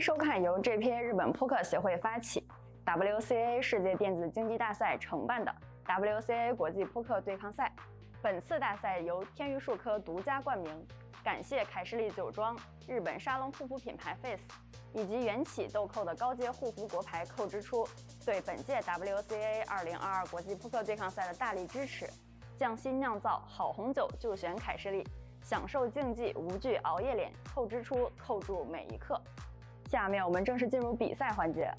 收看由 JPA 日本扑克协会发起、WCAA 世界电子竞技大赛承办的 WCAA 国际扑克对抗赛。本次大赛由天娱数科独家冠名，感谢凯士利酒庄、日本沙龙护肤品牌 Face 以及缘起豆蔻的高阶护肤国牌蔻之初对本届 WCAA 2022国际扑克对抗赛的大力支持。匠心酿造好红酒就选凯士利，享受竞技无惧熬夜脸，蔻之初扣住每一刻。下面我们正式进入比赛环节。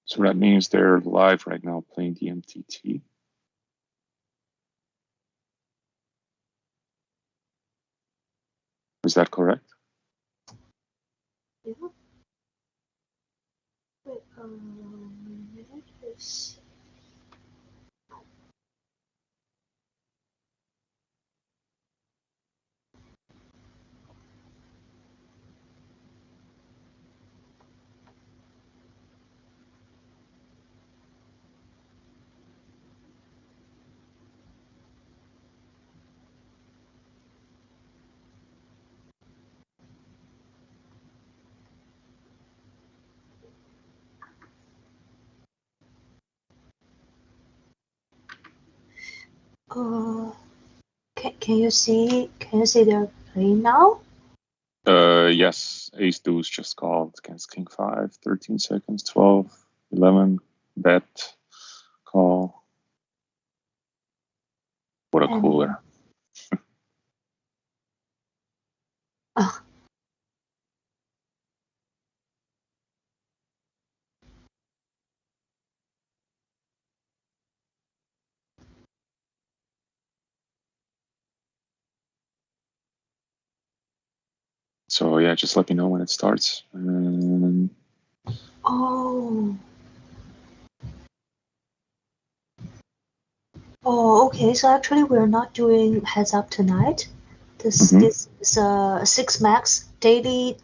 So that means they're live right now playing the MTT. Is that correct? Yeah. Wait, let's can you see their play now? Yes, ace deuce just called against king 5, 13 seconds, 12, 11, bet, call. What a cooler. So yeah, just let me know when it starts. Oh, okay. So actually, we're not doing heads up tonight. This is 6 max daily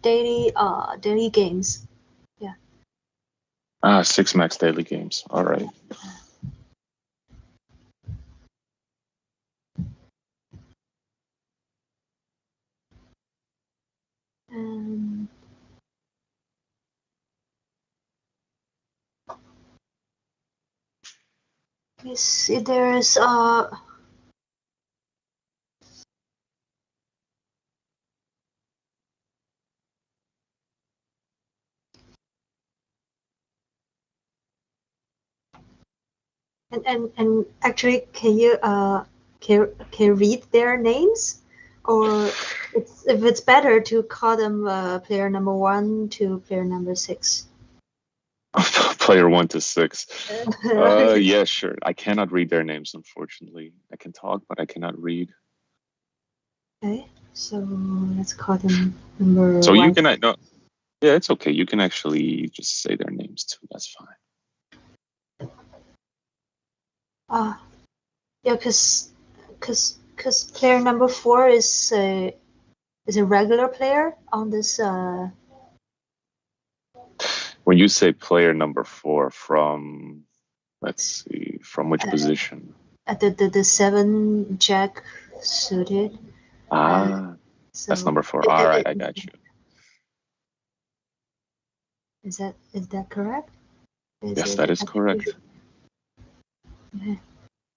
games. Yeah. 6 max daily games. All right. Let me see. There's and actually, can you read their names, or if it's better to call them player number 1 to player number 6? Player 1 to 6. Yeah, sure. I cannot read their names, unfortunately. I can talk, but I cannot read. Okay, so let's call them number so 1. You can no, yeah, it's okay. You can actually just say their names too. That's fine. Yeah, cause player number 4 is a regular player on this. When you say player number 4, from, let's see, from which position? At the 7 jack suited. So that's number 4. All right, I got you. Is that correct? Yes, that is correct. Okay.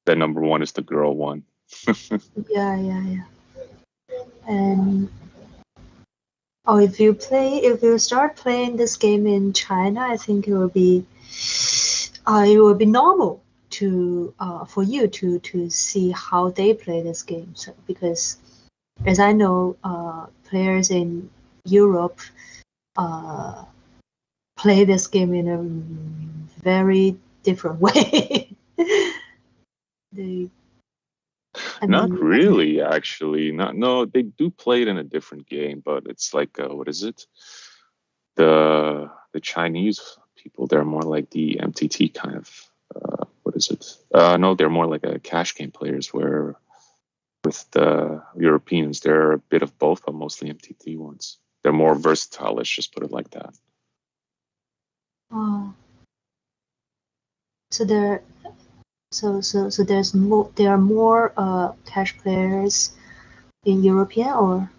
The number 1 is the girl one. Yeah. And if you start playing this game in China, I think it will be normal to for you to see how they play this game. So, because as I know, players in Europe play this game in a very different way. Not really, actually. No, they do play it in a different game, but it's like, what is it? The Chinese people, they're more like the MTT kind of, what is it? No, they're more like a cash game players, where with the Europeans, they're a bit of both, but mostly MTT ones. They're more versatile, let's just put it like that. So there are more cash players in European, or?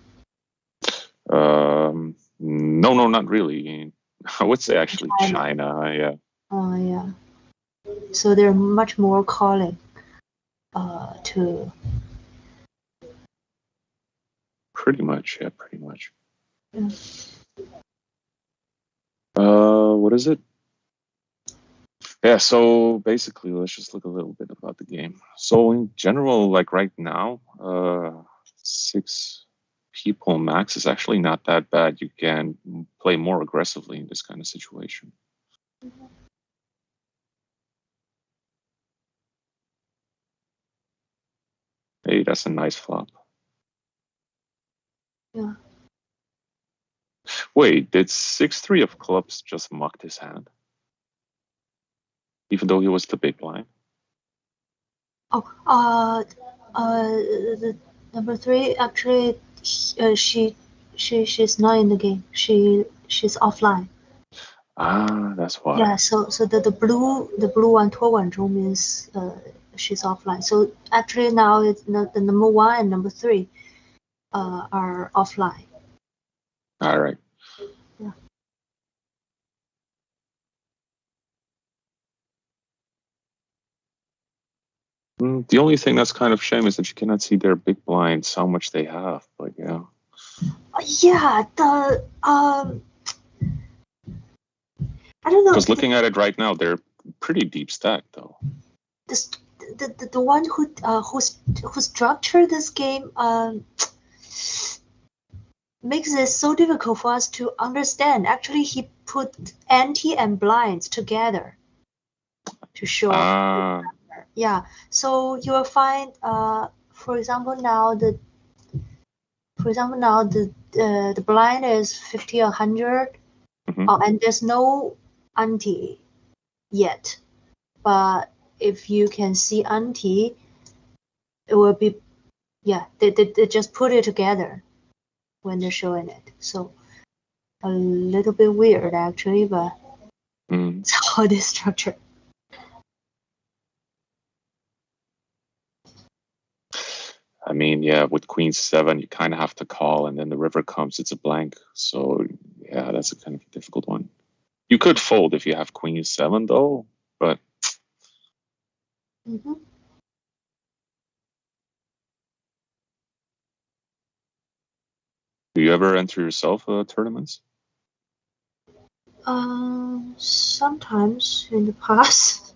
No, not really. I would say actually China, yeah. Oh, yeah. So they're much more calling to. Pretty much, yeah, pretty much. Yeah. What is it? Yeah, so basically, let's just look a little bit about the game. So in general, like right now, 6 people max is actually not that bad. You can play more aggressively in this kind of situation. Hey, that's a nice flop. Yeah. Wait, did 6-3 of clubs just mucked his hand? Even though he was the big blind? The number 3 actually, she's not in the game. She's offline. That's why. Yeah. So the blue one 托管中 means she's offline. So actually now it's the number 1 and number 3 are offline. All right. Yeah. The only thing that's kind of shame is that you cannot see their big blinds, how much they have. But yeah. Yeah. I don't know. Because looking at it right now, they're pretty deep stacked, though. The one who structured this game makes it so difficult for us to understand. Actually, he put ante and blinds together to show up. Yeah. So you will find, for example, now the blind is 50 or 100, and there's no ante yet. But if you can see ante, it will be, yeah, they just put it together when they're showing it. So a little bit weird actually, but it's how it is structured. I mean, yeah, with Queen 7, you kind of have to call, and then the river comes, it's a blank. So yeah, that's a kind of a difficult one. You could fold if you have Queen 7, though, but. Mm-hmm. Do you ever enter yourself tournaments? Sometimes in the past.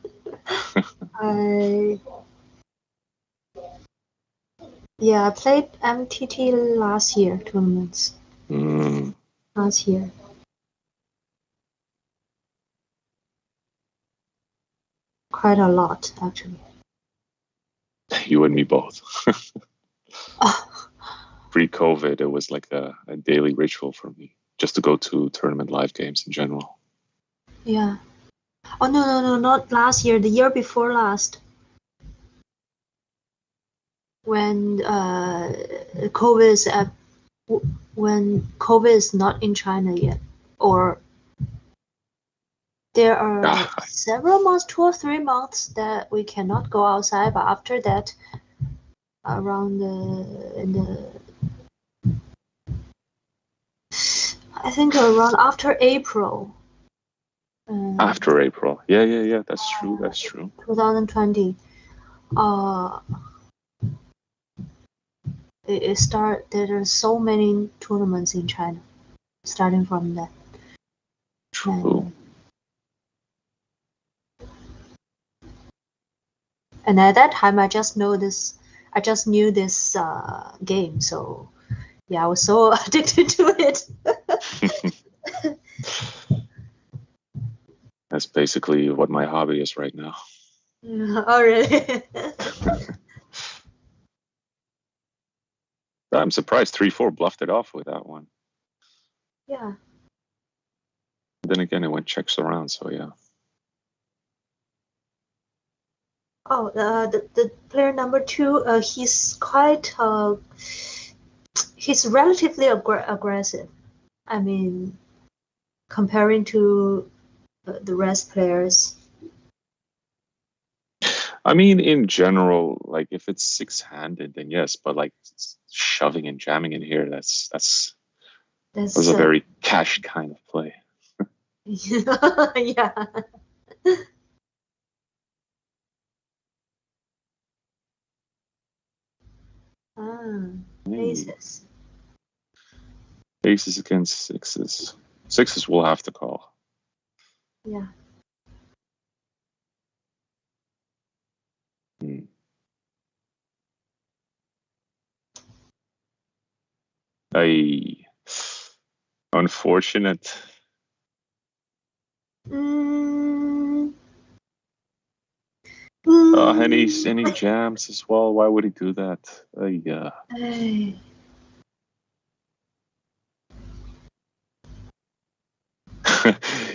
I played MTT last year tournaments. Last year. Quite a lot, actually. You and me both. Pre-COVID, it was like a daily ritual for me, just to go to tournament live games in general. Yeah. Oh, no, not last year. The year before last. when COVID is when COVID is not in China yet, or there are several months, 2 or 3 months that we cannot go outside. But after that, around I think around after April. After April, yeah, that's true. 2020. It start. There are so many tournaments in China, starting from that. True. And at that time, I just knew this game. So yeah, I was so addicted to it. That's basically what my hobby is right now. Oh, really? I'm surprised 3-4 bluffed it off with that one. Yeah. Then again, it went checks around, so yeah. Oh, the player number 2, he's quite he's relatively aggressive. I mean, comparing to the rest players. I mean, in general, like if it's 6-handed, then yes, but like shoving and jamming in here, that's a very cash kind of play. Yeah. Aces. Aces against sixes. Sixes will have to call. Yeah. Unfortunate. Any jams as well? Why would he do that? Yeah.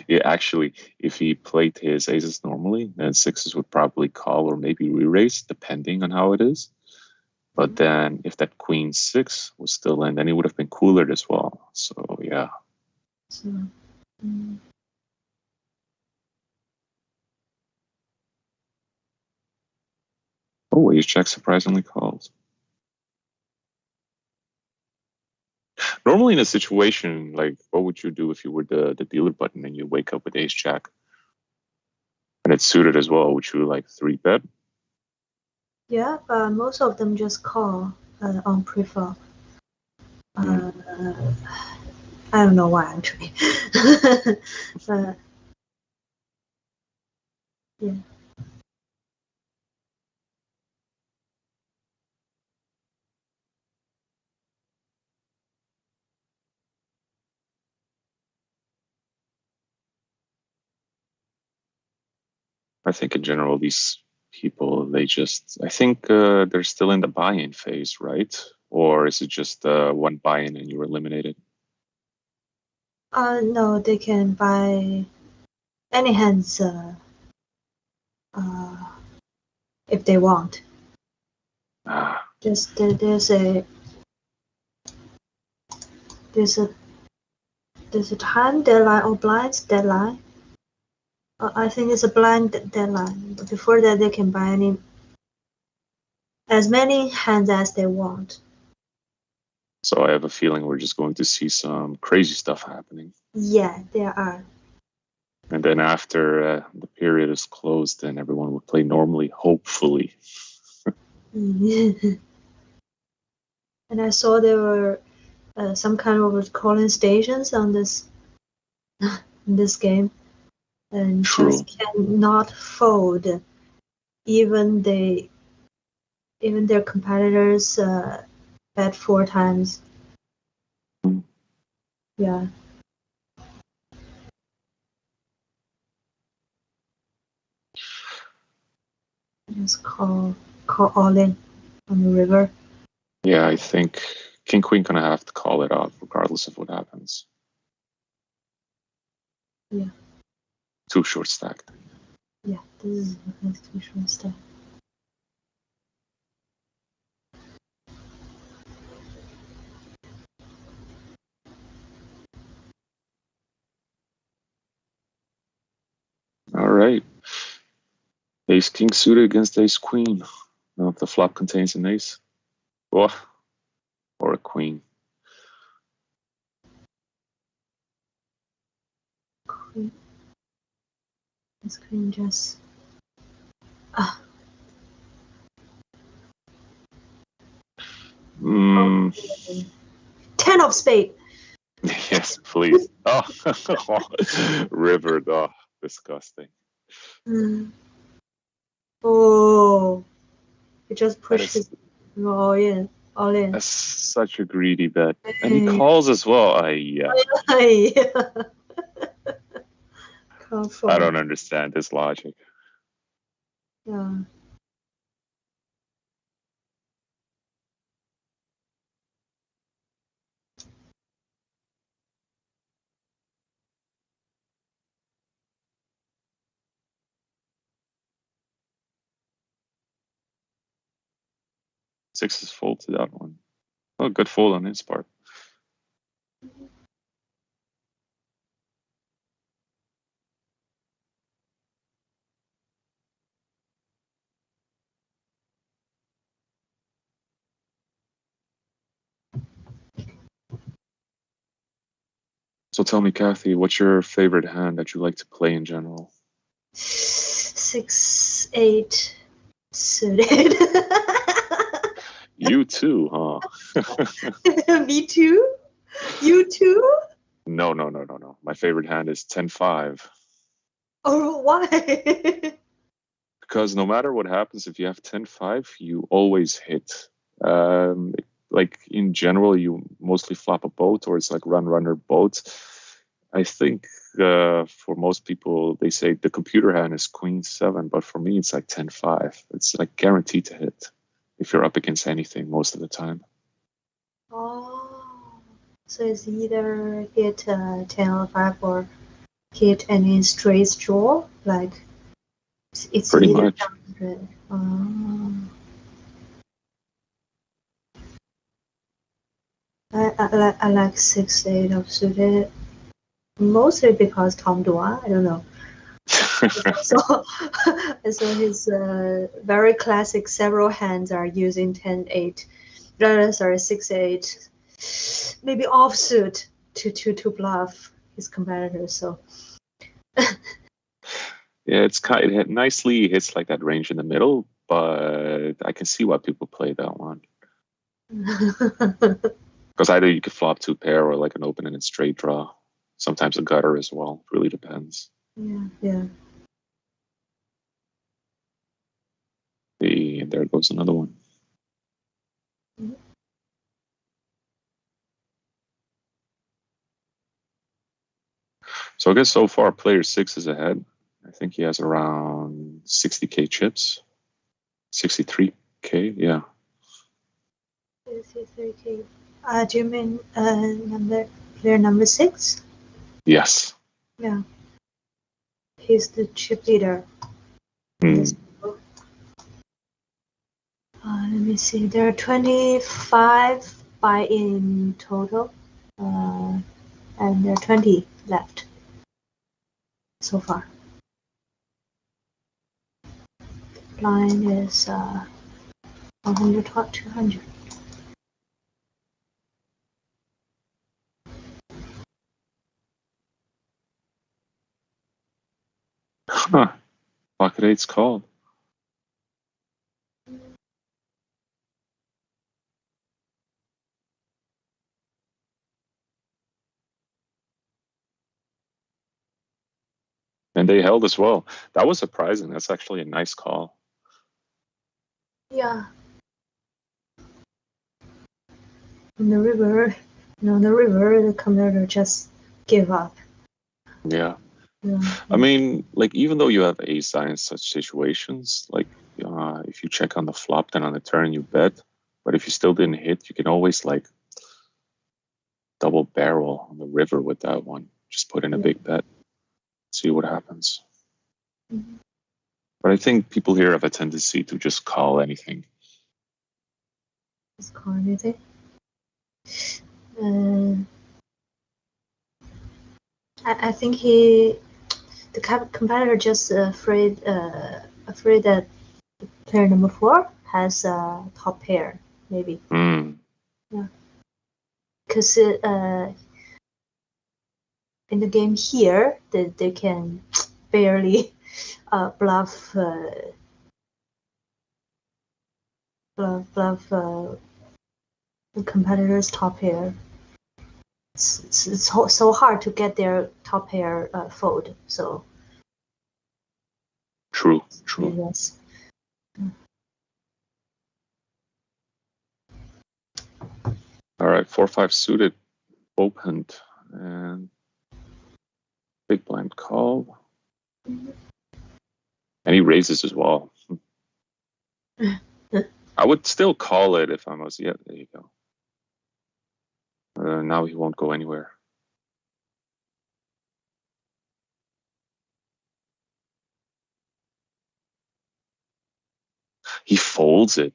Yeah, actually, if he played his aces normally, then sixes would probably call or maybe re-raise, depending on how it is. But then if that queen 6 was still in, then he would have been coolered as well. So yeah. Oh, ace jack surprisingly calls. Normally in a situation, like, what would you do if you were the dealer button and you wake up with ace jack? And it's suited as well. Would you like 3-bet? Yeah, but most of them just call on pre-flop. I don't know why, actually. Yeah. I think in general, these people, I think they're still in the buy-in phase, right? Or is it just one buy-in and you're eliminated? No, they can buy any hands if they want. Just there's a time deadline or blinds deadline. I think it's a blind deadline. But before that, they can buy as many hands as they want. So I have a feeling we're just going to see some crazy stuff happening. Yeah, there are. And then after the period is closed, then everyone will play normally, hopefully. And I saw there were some kind of calling stations on this in this game, and just cannot fold. Even their competitors bet 4 times. Yeah. Just call all in on the river. Yeah, I think King Queen gonna have to call it off regardless of what happens. Yeah. Too short stacked. Yeah, this is too short stacked. Ace king suited against ace queen. Now if the flop contains an ace. Or a queen. Queen. This queen just. Mm. 10 of spade. Yes, please. Oh, rivered. Oh, disgusting. Oh, he just pushed his all in. That's such a greedy bet, and he calls as well. Yeah. I don't understand this logic. Yeah. Sixes fold to that one. Oh, good fold on his part. So tell me, Kathy, what's your favorite hand that you like to play in general? 6-8 suited. You too, huh? Me too? You too? No. My favorite hand is 10-5. Oh, why? Because no matter what happens, if you have 10-5, you always hit. Like in general, you mostly flop a boat, or it's like runner boat. I think for most people, they say the computer hand is queen 7, but for me, it's like 10-5. It's like guaranteed to hit if you're up against anything most of the time. Oh, so it's either hit 10 or 5 or hit any straight draw, like it's pretty either much. I like 6-8 of suited, mostly because Tom Dua. I don't know. I saw his very classic several hands are using 10-8. Sorry, 6-8. Maybe offsuit to bluff his competitors. So. Yeah, it's kind of nicely hits like that range in the middle, but I can see why people play that one. Because either you could flop 2 pair or like an open-ended straight draw. Sometimes a gutter as well. It really depends. Yeah. And there goes another one. So I guess so far player 6 is ahead. I think he has around 60K chips. 63K, yeah. 63K. Do you mean player number 6? Yes. Yeah. He's the chip leader. Let me see. There are 25 buy-in total, and there are 20 left so far. Line is 100 to 200. Huh. Pocket 8's called. And they held as well. That was surprising. That's actually a nice call. Yeah. In the river, the competitor just give up. Yeah. I mean, like, even though you have ace high in such situations, like, if you check on the flop, then on the turn you bet. But if you still didn't hit, you can always, like, double barrel on the river with that one. Just put in a big bet. See what happens. But I think people here have a tendency to just call anything. Just call anything? I think the competitor just afraid afraid that player number 4 has a top pair, maybe. Yeah. Because in the game here, they can barely bluff the competitor's top pair. It's so hard to get their top pair fold. So true. Yes. All right, 4-5 suited opened and big blind call. And he raises as well. I would still call it if I was. Yeah, there you go. Now he won't go anywhere. He folds it.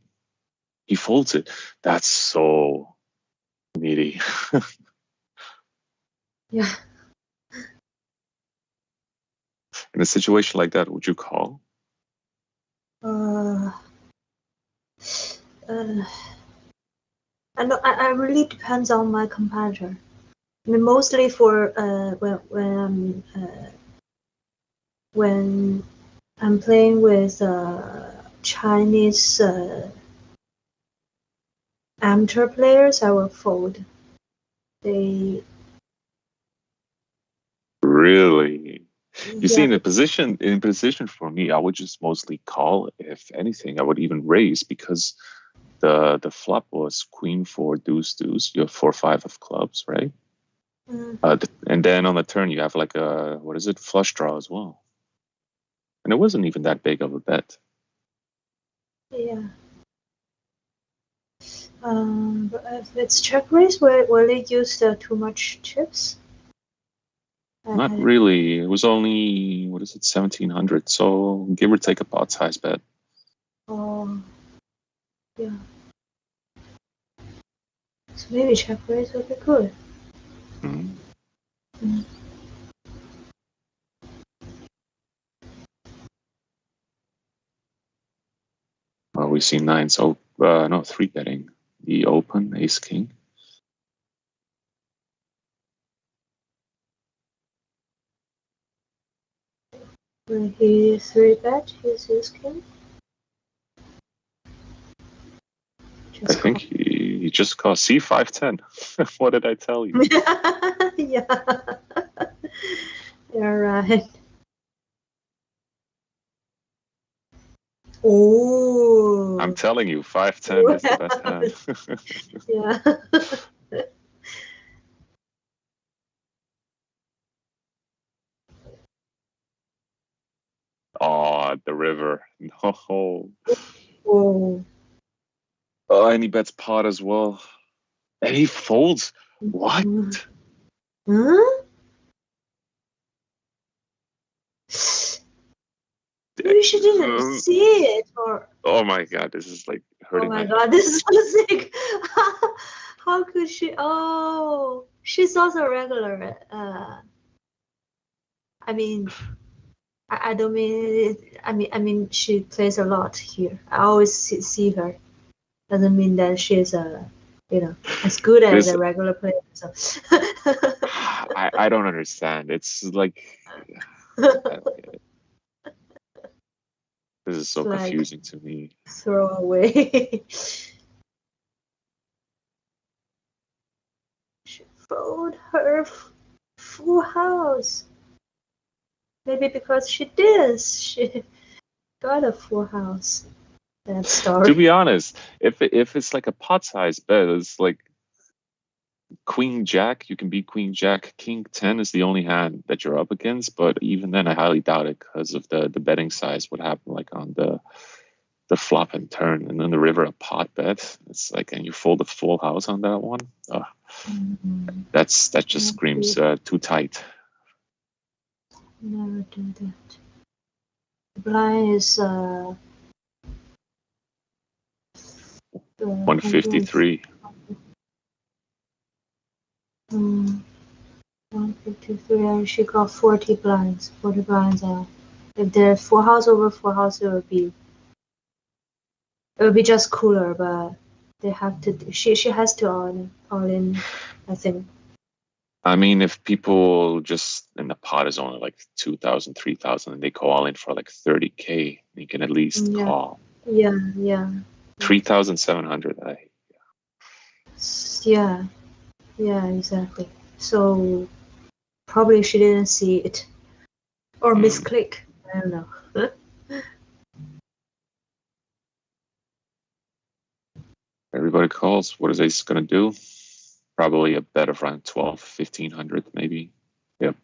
He folds it. That's so needy. Yeah. In a situation like that, would you call? I really depends on my competitor. I mean, mostly for when I'm playing with Chinese amateur players, I will fold. They really. You see, yeah. in position for me, I would just mostly call. If anything, I would even raise because the flop was queen 4 deuce deuce. You have 4-5 of clubs, right? And then on the turn you have like a flush draw as well. And it wasn't even that big of a bet. Yeah. But if it's check raise, will they use too much chips? Not really. It was only 1700. So give or take a pot size bet. Oh, yeah. So maybe check raise would be good. Well, we see nines. So no, 3 betting the open ace king. Will he 3-bet his ace king? I think he just called C510. What did I tell you? Yeah. You're right. Oh. I'm telling you, 510 is the best hand. Yeah. Oh, the river. No. Oh. Oh, and he bets pot as well. And he folds. What? Huh? Maybe she didn't see it, or oh my god, this is like hurting. Oh my god, this is so sick. How could she? Oh, she's also regular. I mean, I don't mean. I mean, she plays a lot here. I always see her. Doesn't mean that she's as good as a regular player. So. I don't understand. It's like this is so confusing to me. Throw away. She fold her full house. Maybe because she did. She got a full house. That story. To be honest, if it's like a pot size bet, it's like Queen Jack. You can beat Queen Jack. King 10 is the only hand that you're up against. But even then, I highly doubt it because of the betting size. What happened like on the flop and turn, and then the river a pot bet. It's like, and you fold a full house on that one. That just screams too tight. Never do that. The blind is 153. 153, and she got 40 blinds. 40 blinds are If they're full house over full house, it would be just cooler. But they have to. She has to all in. I think. I mean, if people just in the pot is only like 2,000, 3,000, and they call all in for like 30K, you can at least call. Yeah. 3,700. Yeah, exactly. So probably she didn't see it or misclick. I don't know. Everybody calls. What is Ace going to do? Probably a bet of around 12, 1,500 maybe. Yep.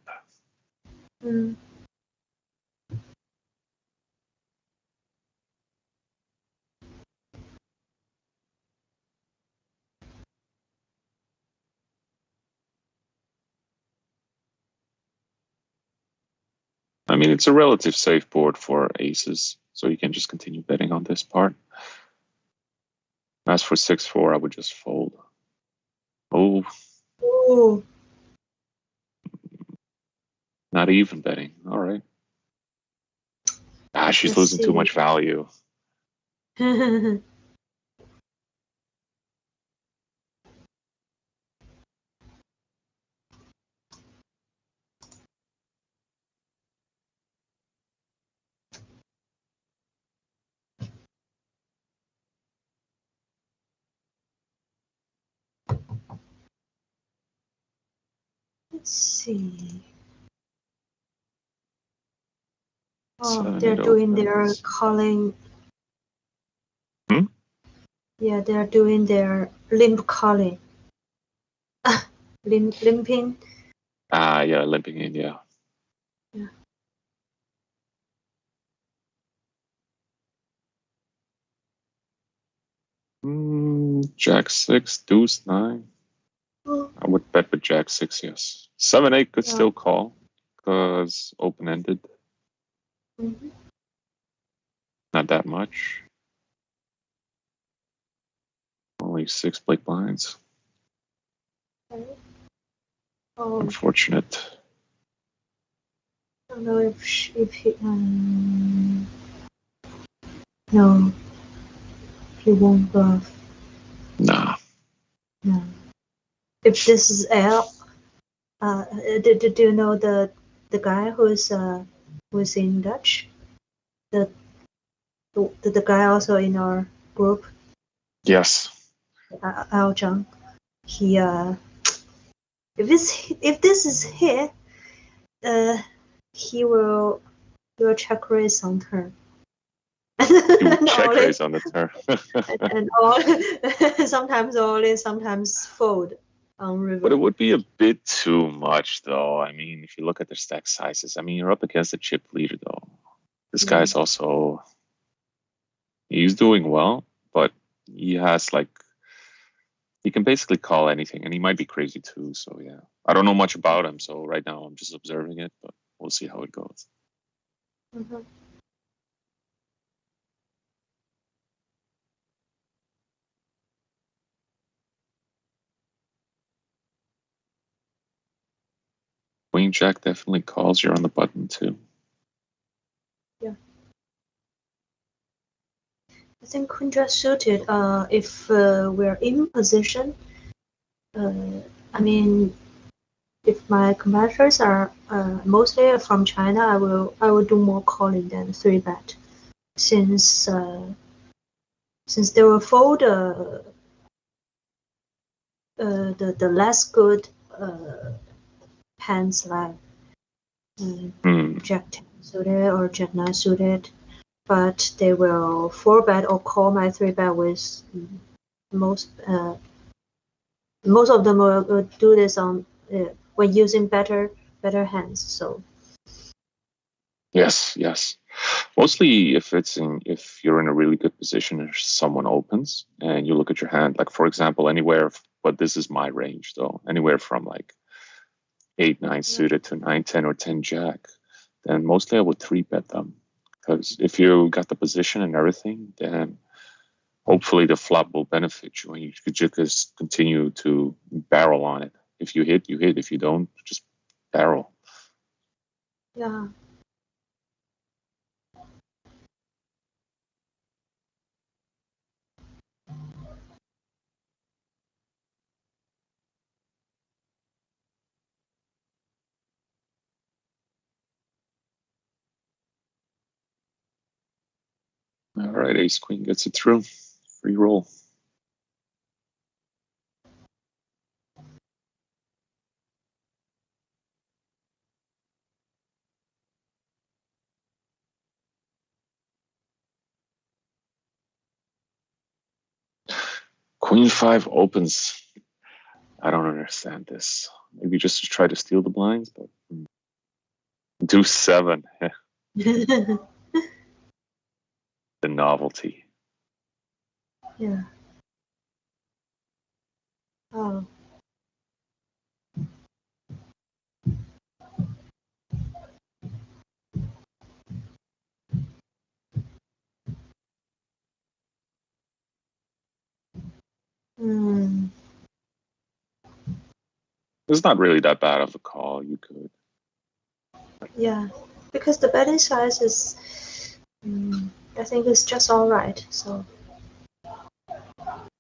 I mean, it's a relative safe board for aces, so you can just continue betting on this part. As for 6-4, I would just fold. Oh. Not even betting. All right. She's losing too much value. Let's see. Oh, they're doing their calling. Yeah, they're doing their limp calling. Limping. Yeah, limping in, yeah. Jack 6, deuce 9. I would bet with Jack 6, yes. 7-8 could still call because open-ended. Not that much. Only 6 big blinds. Unfortunate. I don't know if he no, he won't bluff. Nah. No. If this is L, do you know the guy who's in Dutch? The guy also in our group. Yes. Al Zhang. He if this is hit, he will check raise on turn. Check raise on the turn. and all sometimes all in, sometimes fold on river. But it would be a bit too much, though. I mean, if you look at their stack sizes, I mean, you're up against a chip leader, though. This guy's also, he's doing well, but he has like, he can basically call anything, and he might be crazy too. So yeah, I don't know much about him, so right now I'm just observing it, but we'll see how it goes. Queen Jack definitely calls. You're on the button too. Yeah. I think Queen Jack suited. If we're in position, I mean, if my competitors are mostly from China, I will do more calling than 3-bet, since they will fold the less good hands like Jack 10 suited or Jack 9 suited, but they will 4-bet or call my 3-bet with most of them will do this on when using better hands. So yes. Mostly if you're in a really good position and someone opens and you look at your hand, like for example, anywhere, but this is my range though, anywhere from like 8-9 suited to 9-10 or 10 Jack, then mostly I would 3-bet them, because if you got the position and everything, then hopefully the flop will benefit you and you could just continue to barrel on it. If you hit, you hit. If you don't, just barrel. Yeah. All right, ace queen gets it through. Free roll. Queen 5 opens. I don't understand this. Maybe just to try to steal the blinds, but Deuce 7. The novelty. Yeah. Oh. Hmm. It's not really that bad of a call. You could. Yeah, because the betting size is, I think it's just all right. So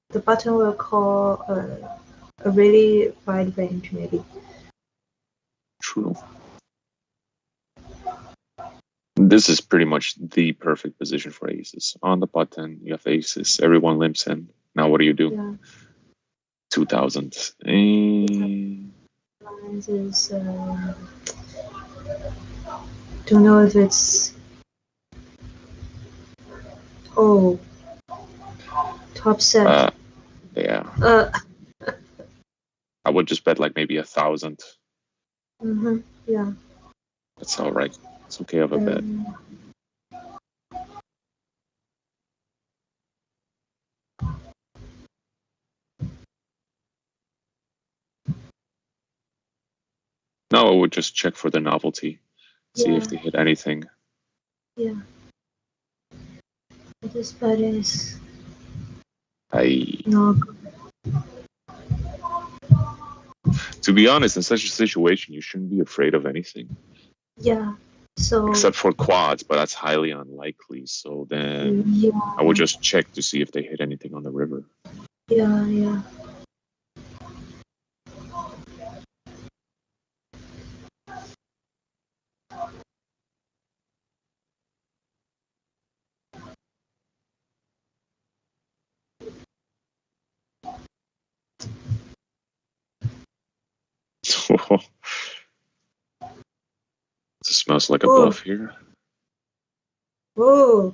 the button will call a really wide range, maybe. True. This is pretty much the perfect position for aces. On the button, you have aces. Everyone limps in. Now what do you do? Yeah. 2000. Lines is don't know if it's top set. Yeah. I would just bet like maybe 1,000. Yeah. That's all right. It's okay of a bet. No, I would just check for the novelty. See if they hit anything. Yeah. This bet is not good. To be honest, in such a situation, you shouldn't be afraid of anything. Yeah. So except for quads, but that's highly unlikely. So then I would just check to see if they hit anything on the river. Yeah. It smells like a bluff here. Oh,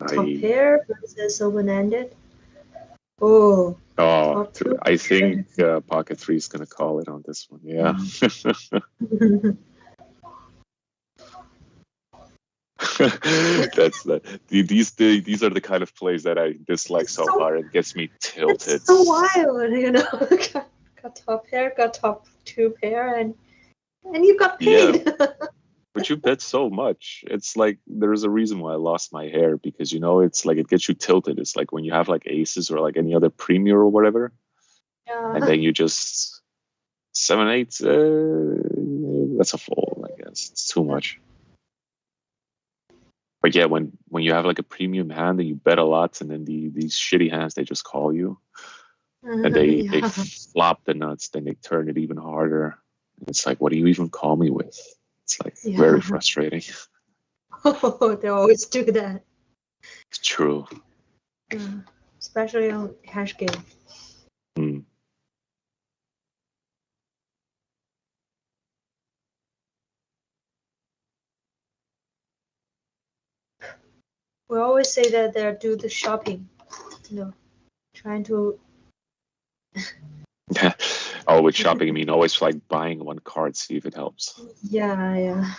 top pair versus open-ended. Oh, I think pocket 3 is going to call it on this one. Yeah. That's these are the kind of plays that I dislike so hard. It gets me tilted. It's so wild, you know. got top pair, got top 2 pair, and you got paid. Yeah. But you bet so much. It's like there's a reason why I lost my hair, because it's like it gets you tilted. It's like when you have like aces or like any other premier or whatever, and then you just 7-8. That's a fold, I guess. It's too much. But yeah, when you have like a premium hand and you bet a lot, and then these shitty hands, they just call you, and they flop the nuts, then they turn it even harder. And it's like, what do you even call me with? It's like very frustrating. Oh, they always do that. It's true. Especially on cash game. We always say that they do the shopping, trying to. Oh, with shopping, I mean always like buying one card, see if it helps. Yeah.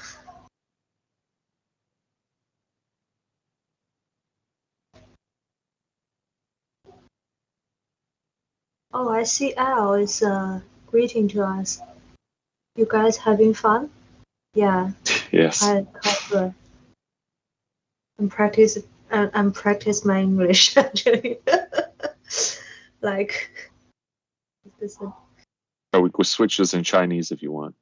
Oh, I see Al is greeting to us. You guys having fun? Yeah. Yes. Quite good. I'm practice my English actually. Like this. Or we could switch this in Chinese if you want.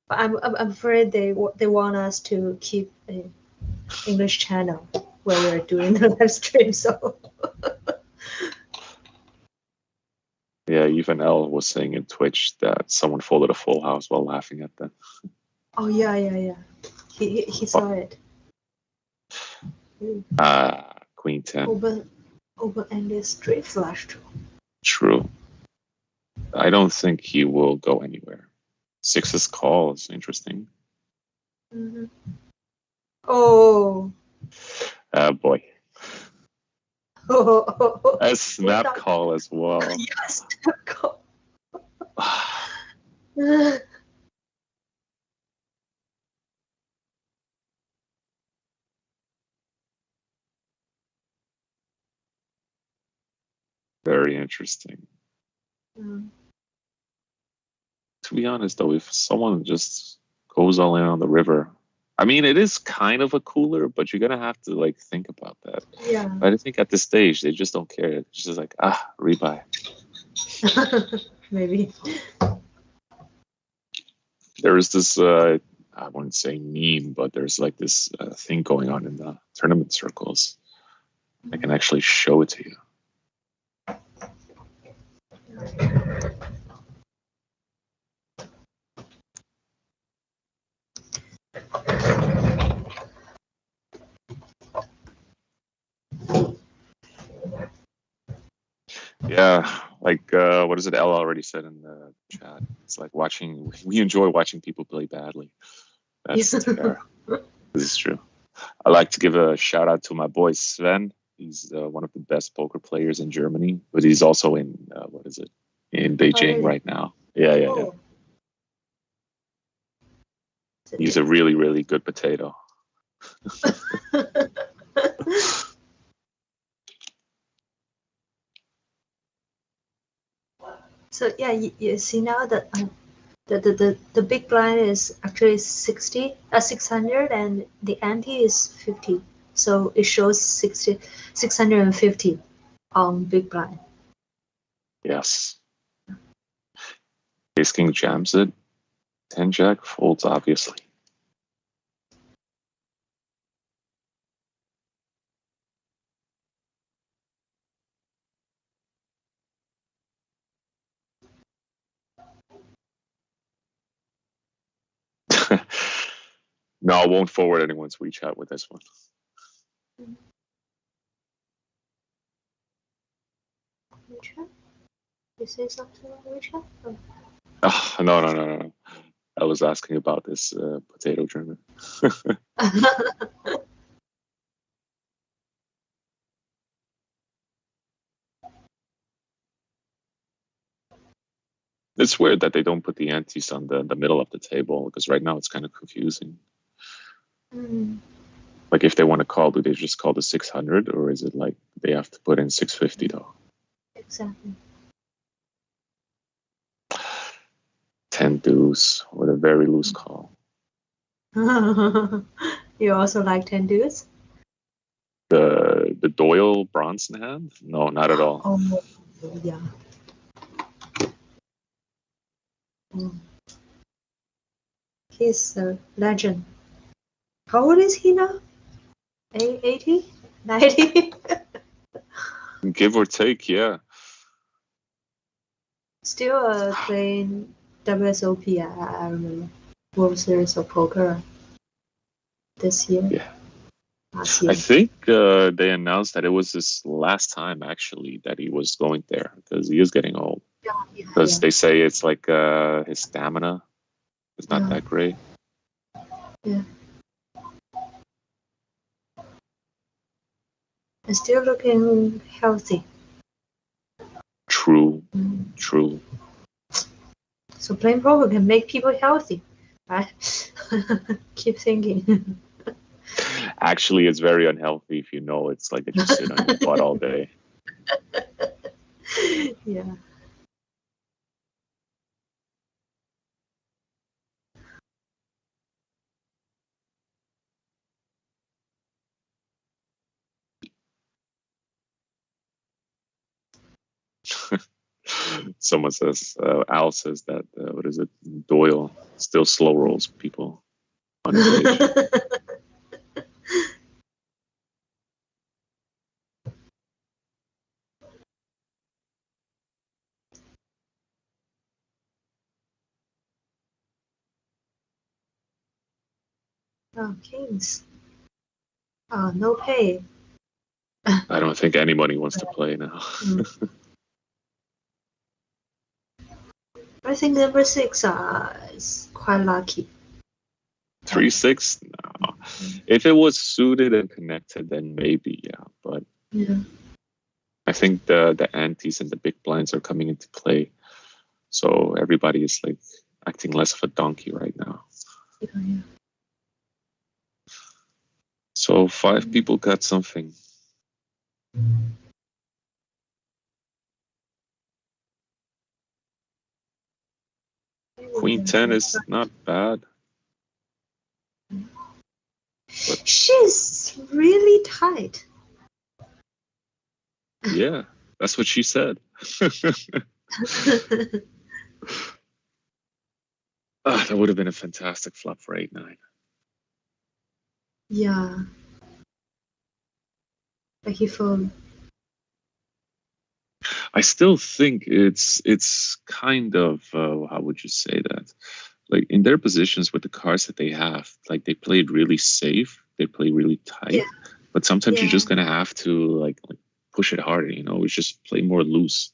I'm afraid they want us to keep an English channel where we're doing the live stream. So. Yeah, even Elle was saying in Twitch that someone folded a full house while laughing at them. Oh yeah. He saw it. Queen 10. Open-ended straight flush draw. True. I don't think he will go anywhere. Six's call is interesting. Mm-hmm. Oh. Boy. Oh. A snap call as well. Yes, snap call. Very interesting. To be honest, though, if someone just goes all in on the river, I mean, it is kind of a cooler, but you're gonna have to like think about that. Yeah. But I think at this stage, they just don't care. It's just like rebuy. Maybe. There is this, I wouldn't say meme, but there's like this thing going on in the tournament circles. I can actually show it to you. Yeah, like what is it? Ella already said in the chat. It's like watching. We enjoy watching people play badly. That's fair. This is true. I like to give a shout out to my boy Sven. He's one of the best poker players in Germany, but he's also in what is it? In Beijing right now. Yeah. He's a really, really good potato. So yeah, you see now that the big blind is actually 600 and the ante is 50. So it shows 650 on big blind. Yes. Ace King jams it. 10 Jack folds, obviously. No, I won't forward anyone's WeChat with this one. WeChat? You say something on WeChat? Oh, no. I was asking about this potato German. It's weird that they don't put the antes on the middle of the table, because right now it's kind of confusing. Like if they want to call, do they just call the 600, or is it like they have to put in 650 though? Exactly. 10 deuce with a very loose call. You also like 10 deuce? The Doyle Bronson hand? No, not at all. Oh, yeah. He's a legend. How old is he now? 80? 90? Give or take, yeah. Still playing WSOP, I remember. World Series of Poker this year. Yeah. Last year. I think they announced that it was his last time, actually, that he was going there, because he is getting old. Because they say it's like his stamina is not that great. Yeah. And still looking healthy. True. So playing poker can make people healthy, right? Keep thinking. Actually, it's very unhealthy if you know it's like that you sit on your butt all day. Yeah. Someone says, Al says that, what is it? Doyle still slow rolls people on his age. Oh, kings. Oh, no pay. I don't think anybody wants to play now. I think number 6 is quite lucky. 3-6? No. If it was suited and connected, then maybe, yeah. But I think the antes and the big blinds are coming into play. So everybody is like acting less of a donkey right now. Yeah. So 5 people got something. Queen 10 is not bad. But she's really tight. Yeah, that's what she said. That would have been a fantastic flop for 8-9. Yeah. But he folded. I still think it's kind of how would you say that? Like in their positions with the cards that they have, like they played really safe, they play really tight, but sometimes you're just gonna have to like push it harder. It's just play more loose.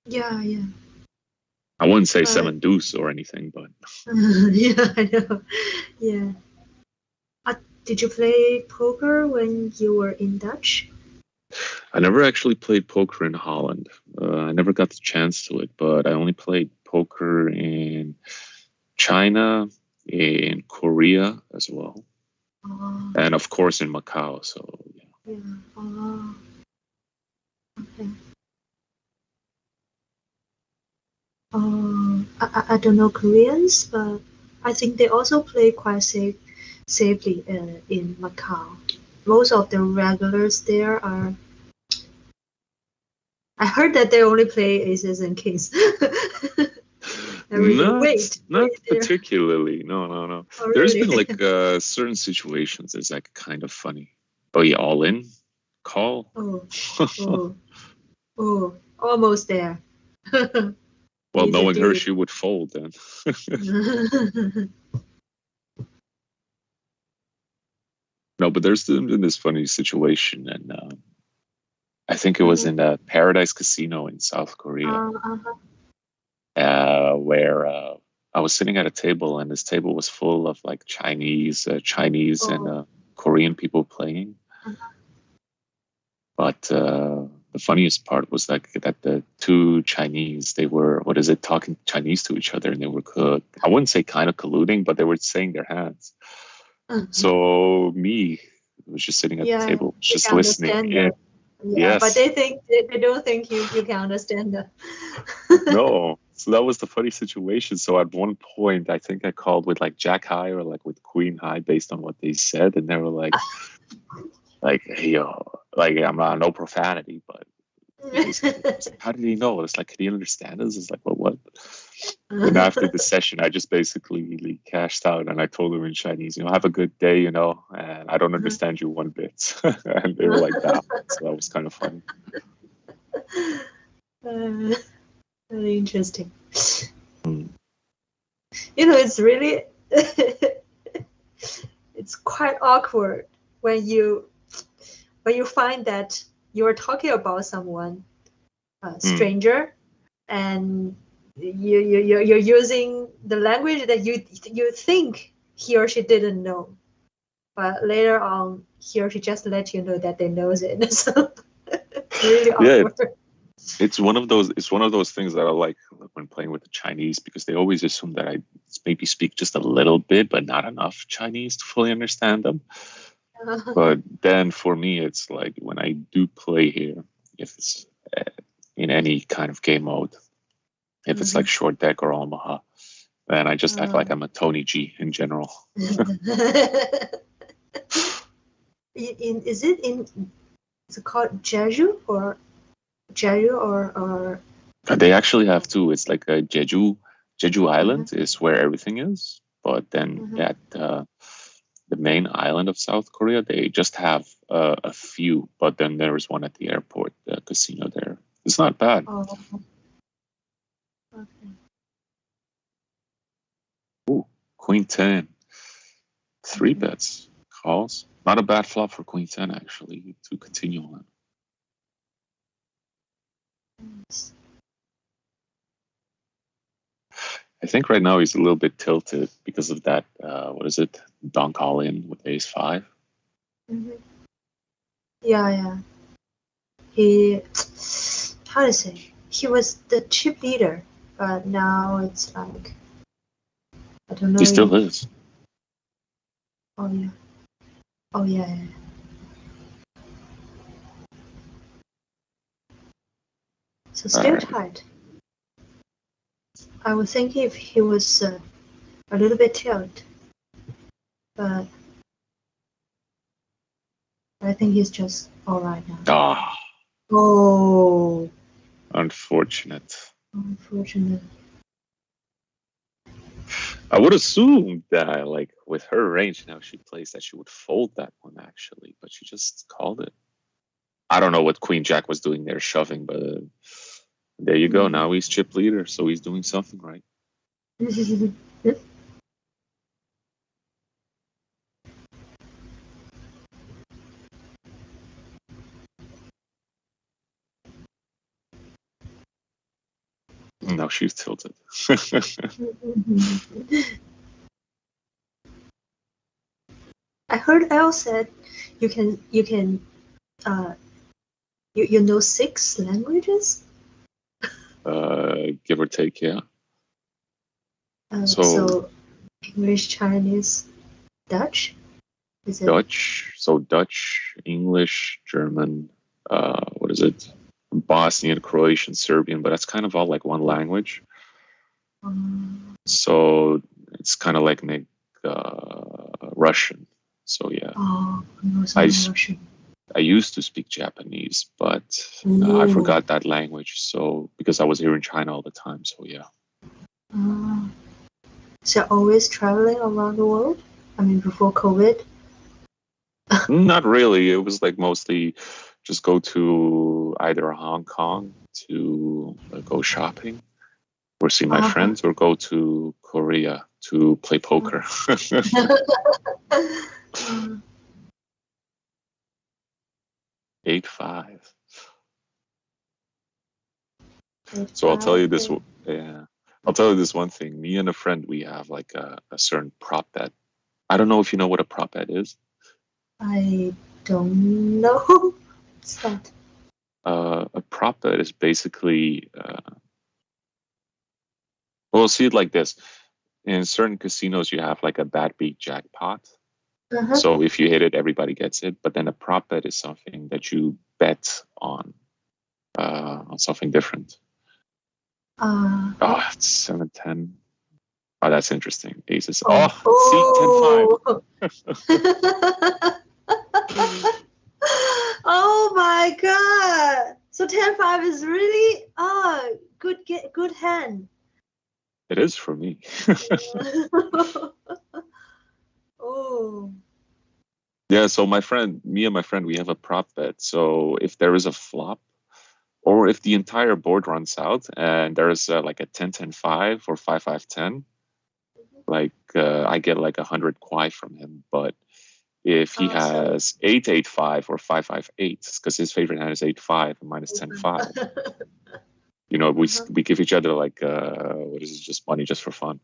Yeah. I wouldn't say 7 deuce or anything, but yeah, I know. Yeah. Did you play poker when you were in Dutch? I never actually played poker in Holland. I never got the chance to it, but I only played poker in China, in Korea as well, and of course in Macau. So yeah. Oh. Okay. I don't know Koreans, but I think they also play quite safely in Macau. Most of the regulars there are. I heard that they only play aces and kings. Not particularly. No. Oh, There's really? been like certain situations that's like kind of funny. Oh, yeah, all in call. Oh, almost there. Well, knowing her, she would fold then. No, but there's been this funny situation, and I think it was in a Paradise Casino in South Korea, where I was sitting at a table, and this table was full of like Chinese and Korean people playing. But the funniest part was like that the 2 Chinese, they were, talking Chinese to each other, and they were, I wouldn't say kind of colluding, but they were saying their hands. So me was just sitting at the table, just listening. Yeah, yes. But they don't think you can understand that. No. So that was the funny situation. So at one point, I think I called with like Jack high or like with Queen high based on what they said, and they were like, hey, yo, like I'm not no profanity, but how did he know? It's like, could he understand us? It's like, well, what? And after the session, I just basically cashed out, and I told them in Chinese, have a good day, and I don't understand you one bit. And they were like that. So that was kind of funny. Very interesting. It's really it's quite awkward when you find that you're talking about someone, a stranger, and you're using the language that you think he or she didn't know, but later on he or she just let you know that they knows it. So it's really awkward. It's one of those things that I like when playing with the Chinese, because they always assume that I maybe speak just a little bit, but not enough Chinese to fully understand them. But then for me, it's like when I do play here, if it's in any kind of game mode, if it's like short deck or Omaha, then I just act like I'm a Tony G in general. Is it called Jeju or Jeju or? They actually have 2. It's like a Jeju Island is where everything is, but then at the main island of South Korea, they just have a few, but then there is one at the airport, the casino there. It's not bad. Oh. Okay. Ooh, Queen 10. 3 bets. Calls. Not a bad flop for Queen 10, actually, to continue on. I think right now he's a little bit tilted because of that, what is it? Donk all in with ace 5. Yeah. He, how to say? He was the chip leader, but now it's like, I don't know. He still is. Oh yeah. So still tight. I would think if he was a little bit tilted, but I think he's just all right now. Oh. Unfortunate. Unfortunate. I would assume that, like, with her range and how she plays, that she would fold that one, actually, but she just called it. I don't know what Queen Jack was doing there, shoving, but there you go. Now he's chip leader, so he's doing something right. Now she's tilted. I heard Elle said you know 6 languages. Give or take, yeah. So English, Chinese, Dutch. Is it Dutch? So Dutch, English, German. What is it? Bosnian, Croatian, Serbian, but that's kind of all like one language. So it's kind of like Russian. So yeah. Oh, Russian. I used to speak Japanese, but I forgot that language. So because I was here in China all the time. So yeah. So always traveling around the world? I mean, before COVID? Not really. It was like mostly just go to either Hong Kong to go shopping or see my friends, or go to Korea to play poker. 8-5. So I'll tell you this. Yeah, I'll tell you this one thing. Me and a friend, we have like a certain prop bet. I don't know if you know what a prop bet is. I don't know. What's that? A prop bet is basically, we'll see it like this. In certain casinos, you have like a bad beat jackpot. So if you hit it, everybody gets it. But then a prop bet is something that you bet on something different. It's 7-10. Oh, that's interesting. Aces. See, 10-5. Oh my god! So 10-5 is really good hand. It is for me. Oh. Yeah, so me and my friend, we have a prop bet. So if there is a flop, or if the entire board runs out and there's like a 10-10-5 or 5-5-10, like I get like 100 kwai from him. But if he has 8-8-5 or 5-5-8, because his favorite hand is 8-5 and mine is 10-5, you know, we give each other like what is it, just money just for fun.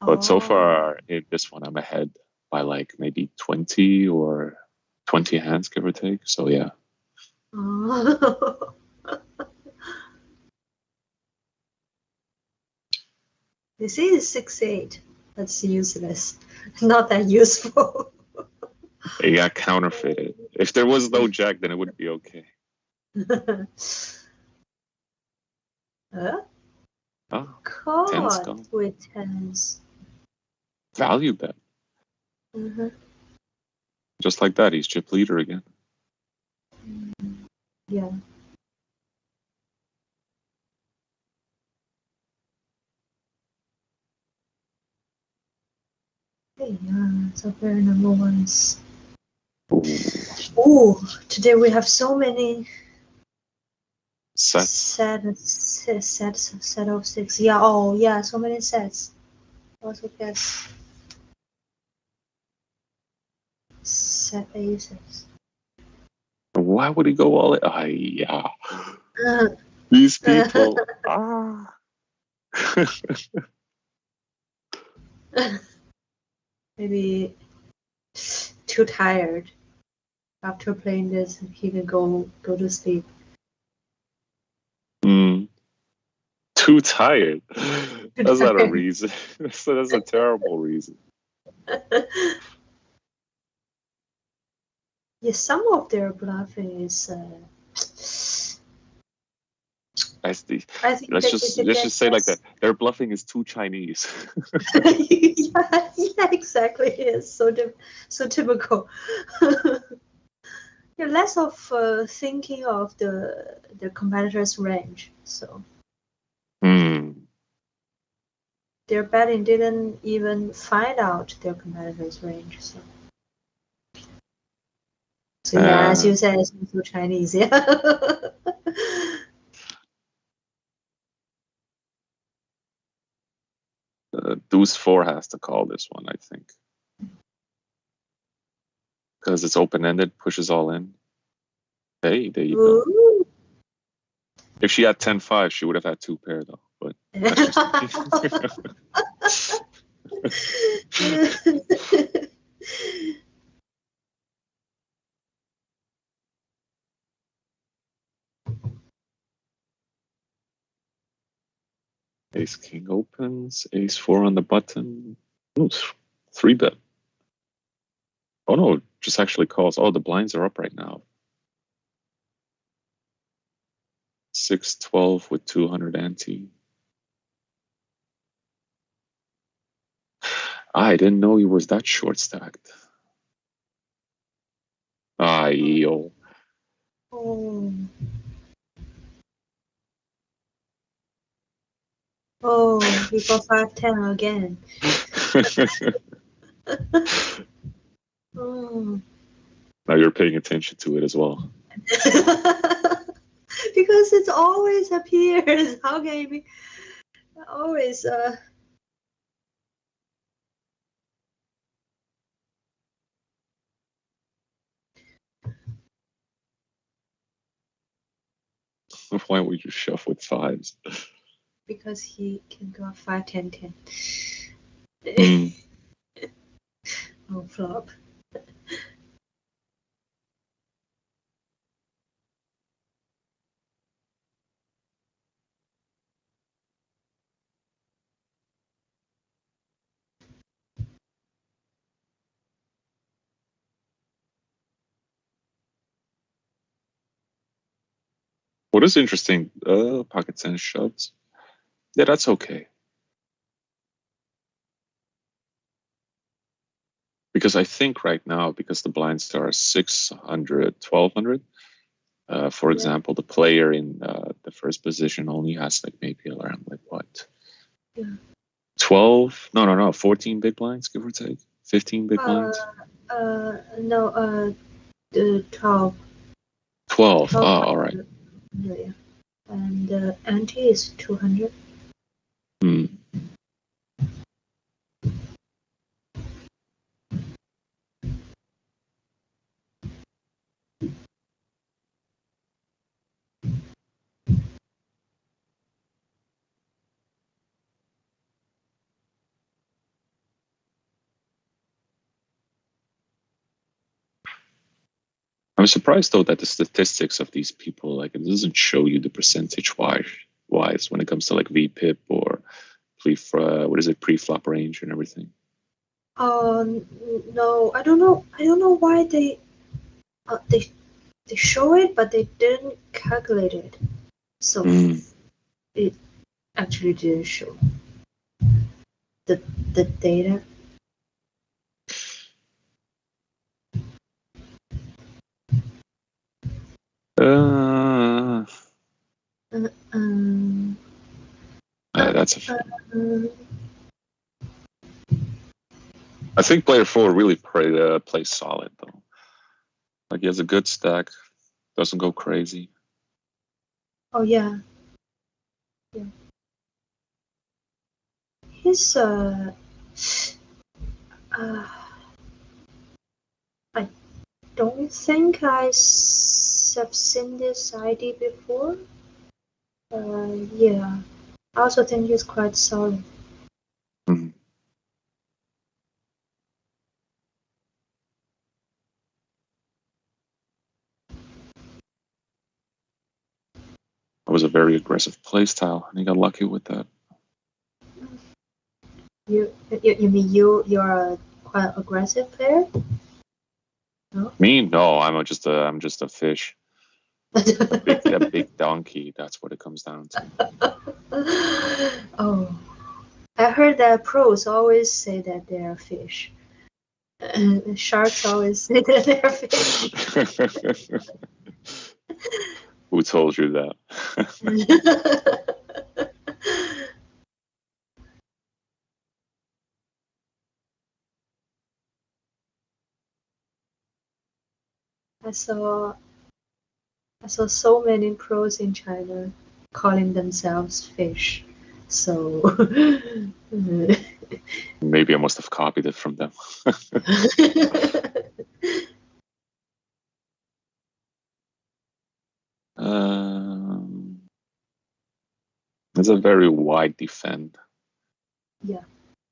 But so far in this one, I'm ahead by like maybe 20 or 20 hands, give or take. So yeah. You see, it's 6-8. That's useless. Not that useful. It got counterfeited. If there was no jack, then it would be okay. Caught with tens. Value bet. Just like that, he's chip leader again. Yeah. Hey, so very number ones. Oh, today we have so many set of 6. Yeah, so many sets. Also guess. set aces. Why would he go all in? Yeah. These people. Maybe too tired. After playing this, he can go to sleep. Too tired. That's not a reason. That's a terrible reason. Yeah, some of their bluffing is. I think let's just say like that. Their bluffing is too Chinese. yeah, exactly. It's so typical. Yeah, less of thinking of the competitor's range. So their betting didn't even find out their competitor's range. So yeah, as you said, it's also Chinese. Yeah. Deuce 4 has to call this one, I think, because it's open-ended, pushes all in. Hey, there you go. If she had 10-5, she would have had 2 pair though. But that's just Ace King opens, Ace 4 on the button. Ooh, 3-bet. Oh no, just actually calls. Oh, the blinds are up right now. 6-12 with 200 ante. I didn't know he was that short stacked. Yo. Oh, we got 5-10 again. Now you're paying attention to it as well. Because it always appears. How can it be always Why would you shove with 5s? Because he can go 5-10-10. Oh, flop. What is interesting, pocket 10 shoves. Yeah, that's okay. Because I think right now, because the blinds are 600, 1200, for example, the player in the first position only has like maybe around like what? 12? No, 14 big blinds, give or take. 15 big blinds? No, 12. 12. Oh, all right. Yeah. And ante is 200. I'm surprised though that the statistics of these people, like, it doesn't show you the percentage wise when it comes to like VPIP or pre-flop range and everything. No, I don't know why they show it, but they didn't calculate it. So it actually didn't show the data. That's I think player 4 really plays solid though. Like he has a good stack, doesn't go crazy. Oh yeah. His don't think have seen this ID before. Yeah, I also think it's quite solid. Mm-hmm. It was a very aggressive play style, and he got lucky with that. You mean you're a quite aggressive player? No? Me? No, I'm just a fish. A big donkey. That's what it comes down to. Oh, I heard that pros always say that they're fish. Sharks always say that they're fish. Who told you that? I saw so many pros in China calling themselves fish. So Maybe I must have copied it from them. It's a very wide defend. Yeah.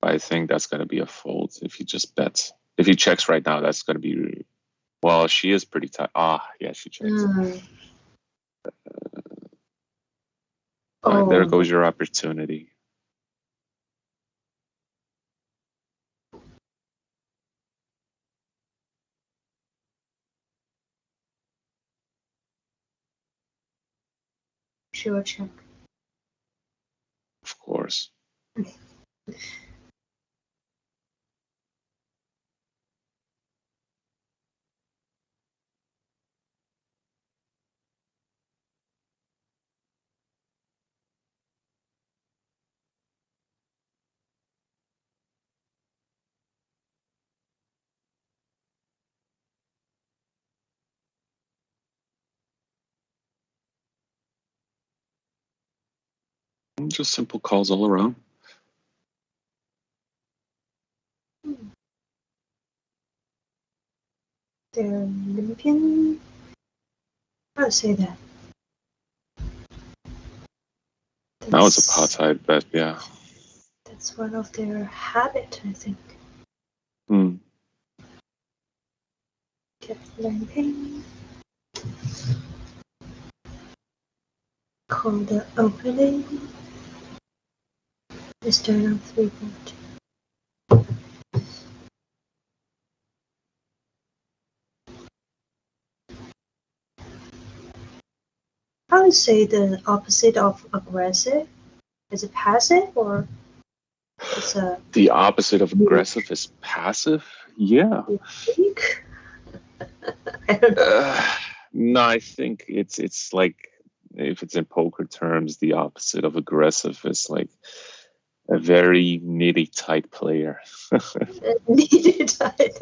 I think that's going to be a fold if he just bets. If he checks right now, that's going to be... Well, she is pretty tight. Yeah, she checks. There goes your opportunity. She will check. Of course. Just simple calls all around. They're limping. How to say that? Now it's a pot side bet, yeah. That's one of their habit, I think. Get limping. Call the opening. Just turn on 3-point. I would say the opposite of aggressive. Is it passive or it's a... The opposite of aggressive is passive? Yeah. Weak? I don't know. No, I think it's like, if it's in poker terms, the opposite of aggressive is like a very nitty tight player. Nitty tight.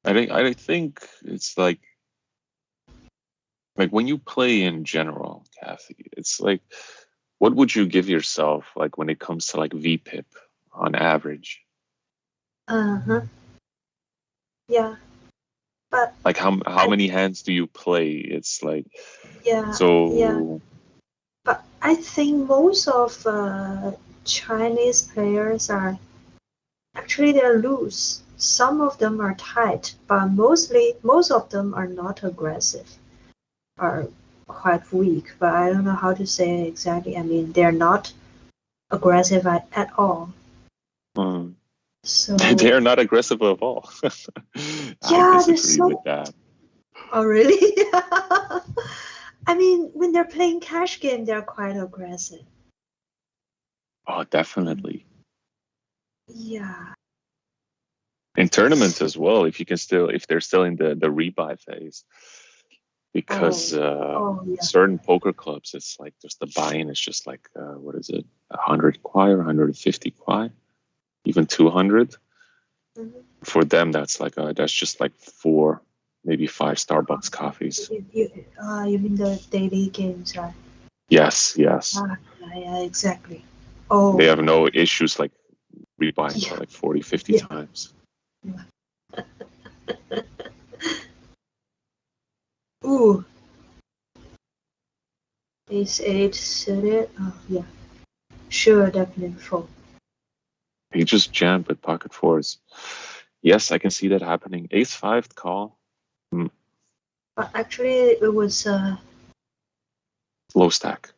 I think it's like when you play in general, Kathy, it's like, what would you give yourself like when it comes to like VPIP on average? Yeah. But like how many hands do you play? It's like, yeah. So yeah. But I think most of Chinese players are actually they're loose. Some of them are tight, but most of them are not aggressive. Are quite weak, but I don't know how to say it exactly. I mean, they're not aggressive at all. So they're not aggressive at all. yeah, I disagree with that. Oh, really? I mean, when they're playing cash game, they're quite aggressive. Oh, definitely. Yeah. In tournaments as well, if they're still in the rebuy phase. Because certain poker clubs, it's like just the buy-in is just like, what is it, 100 kwai or 150 kwai, even 200. For them, that's like that's just like 4, maybe 5 Starbucks coffees. You mean the daily games, right? Yes. Yeah, exactly. Oh, they have no issues like rebind Yeah. like 40, 50 Yeah. times. Ooh. Ace-8 suited. Oh, yeah. Sure, definitely fold. He just jammed with pocket fours. Yes, I can see that happening. Ace-5 call. But actually, it was Low stack.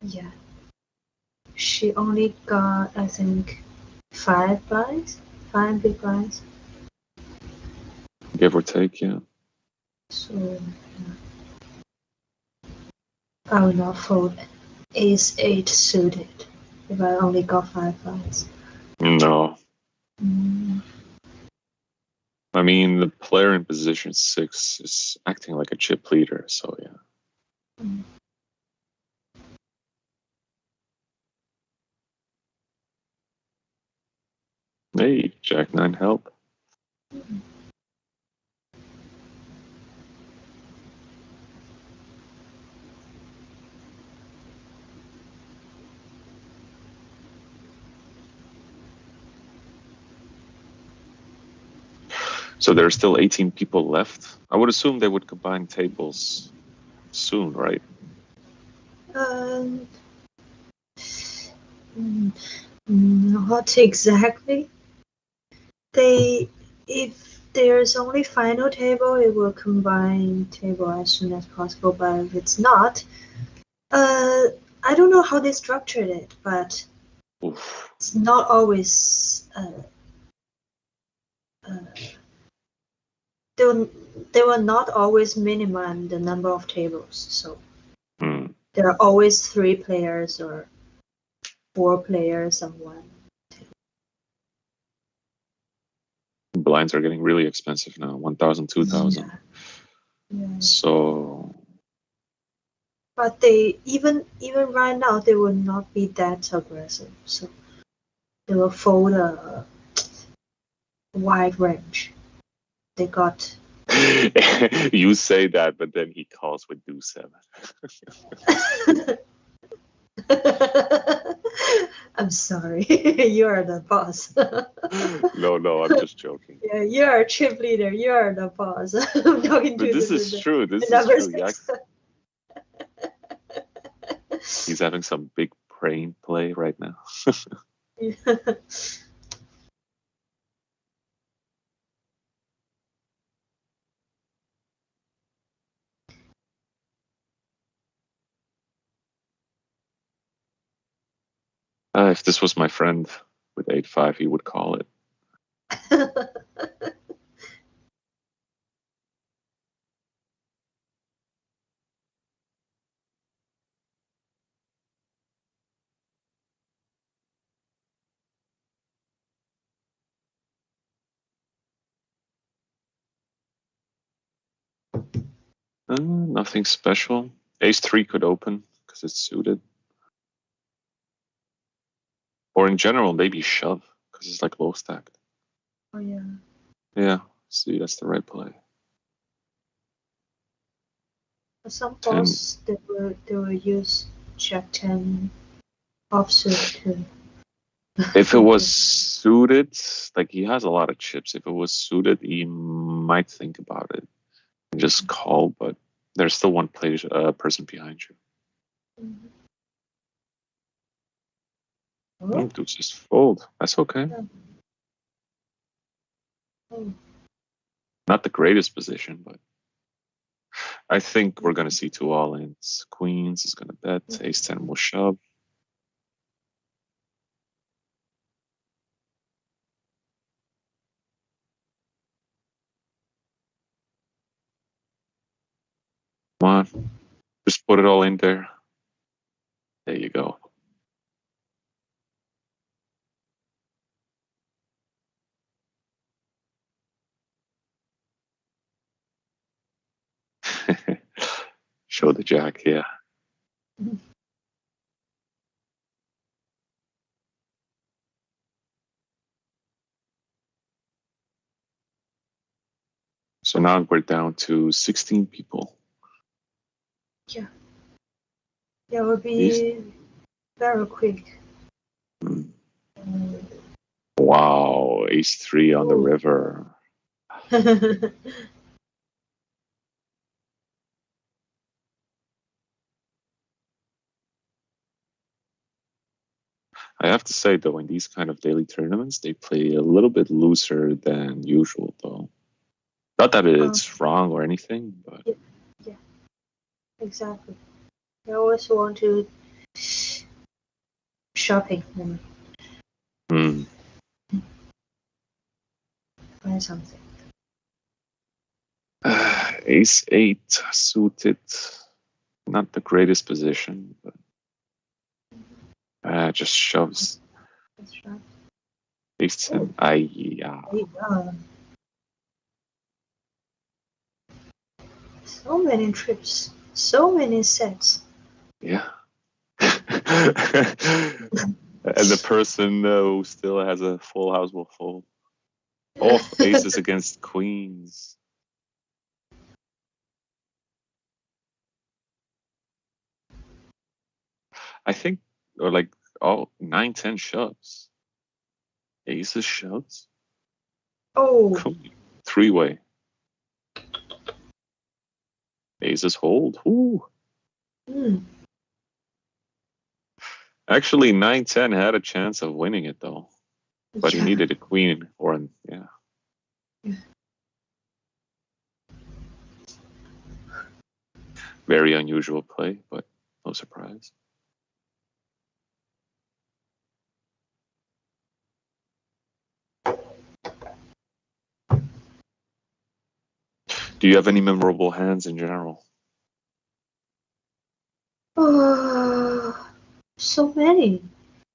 yeah. She only got, I think, 5 blinds, 5 big blinds. Give or take, yeah. So yeah. I will not fold Ace-8 suited if I only got 5 blinds. No. Mm. I mean, the player in position 6 is acting like a chip leader, so yeah. Mm. Hey, Jack-9 help. Mm. So there are still 18 people left. I would assume they would combine tables soon, right? Not exactly. If there's only final table, it will combine table as soon as possible. But if it's not, I don't know how they structured it, but Oof. it's not always. They will not always minimum the number of tables. So there are always 3 players or 4 players on one. Blinds are getting really expensive now, 1,000, 2,000. Yeah. So, but they even right now they will not be that aggressive. So they will fold a wide range. They got. you say that, but then he calls with deuce 7. I'm sorry, you are the boss. No, I'm just joking. Yeah, you are a chip leader. You are the boss. I'm talking But to this is true. This is number true. 6. He's having some big brain play right now. If this was my friend with 8-5, he would call it. Nothing special. Ace-3 could open because it's suited. Or in general, maybe shove because it's like low stacked. Oh yeah. Yeah, see, that's the right play. Some 10. balls they will use Jack-10 offsuit too. If it was suited, like he has a lot of chips. If it was suited, he might think about it and just call. But there's still one person behind you. Mm-hmm. Oh. Dude, just fold. That's okay. Yeah. Oh. Not the greatest position, but I think we're gonna see 2 all-ins. Queens is gonna bet. Ace-10 will shove. Come on, just put it all in there. There you go. Show the jack, yeah. So now we're down to 16 people. Yeah. Yeah, it will be very quick. Mm. Wow, ace-3 on the river. I have to say, though, in these kind of daily tournaments, they play a little bit looser than usual, though. Not that it's wrong or anything, but... Yeah, exactly. I always want to shopping and buy something. Ace-8 suited. Not the greatest position, but just shoves. Ace-10. Yeah. So many trips, so many sets. Yeah. And the person who still has a full house will fold. Oh, aces against queens. I think, or like, 9-10 shoves. Aces shoves? Oh. Cool. Three-way. Aces hold. Ooh. Actually, 9-10 had a chance of winning it, though. But he needed a queen or yeah. Very unusual play, but no surprise. Do you have any memorable hands in general? So many.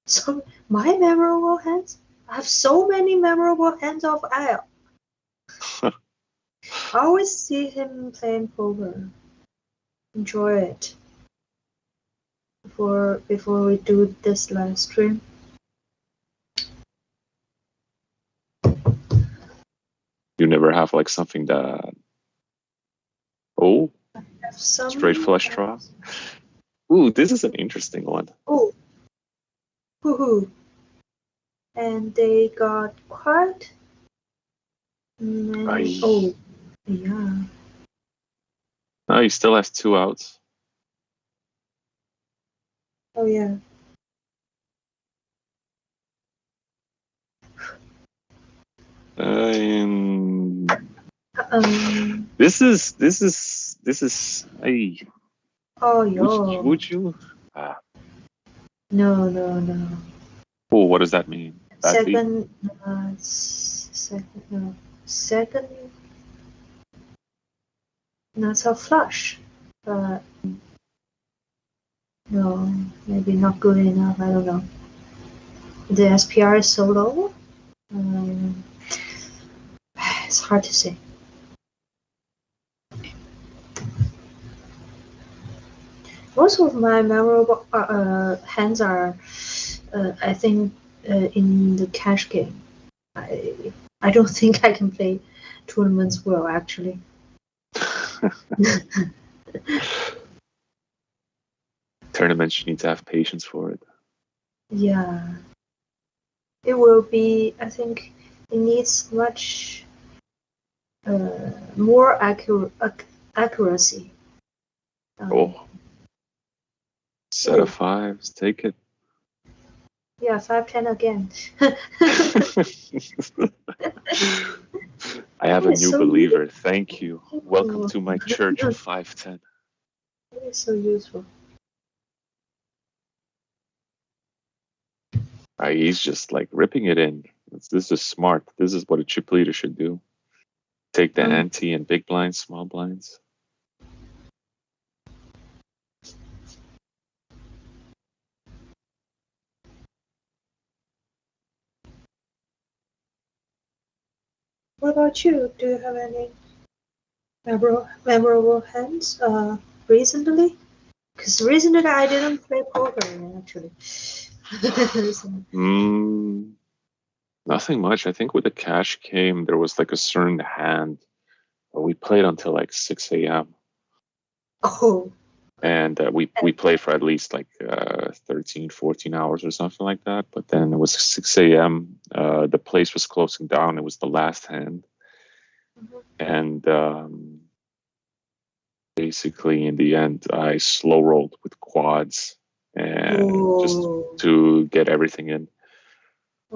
So my memorable hands? I have so many memorable hands of Al. I always see him playing poker. Enjoy it. Before we do this live stream. You never have like something that straight flush draw. Ooh, this is an interesting one. Oh. Woohoo. And they got quite many. Oh, yeah. No, he still has 2 outs. Oh, yeah. This is. Oh, yo. Would you? No. Oh, what does that mean? Second. Not so flush, but no, maybe not good enough. I don't know. The SPR is so low. It's hard to say. Most of my memorable hands are, I think, in the cash game. I don't think I can play tournaments well, actually. Tournaments, you need to have patience for it. Yeah. It will be, I think, it needs much more accuracy. Set of 5s, take it. Yeah, 5-10 again. I have a new believer. Thank you. Welcome to my church of 5-10. It is so useful. He's just like ripping it in. This is smart. This is what a chip leader should do. Take the ante and big blinds, small blinds. What about you? Do you have any memorable hands recently? Because recently I didn't play poker actually. Nothing much. I think with the cash game, there was like a certain hand. But we played until like 6 a.m. Oh, And we played for at least like 13, 14 hours or something like that. But then it was 6 a.m. The place was closing down. It was the last hand. And basically, in the end, I slow rolled with quads and just to get everything in.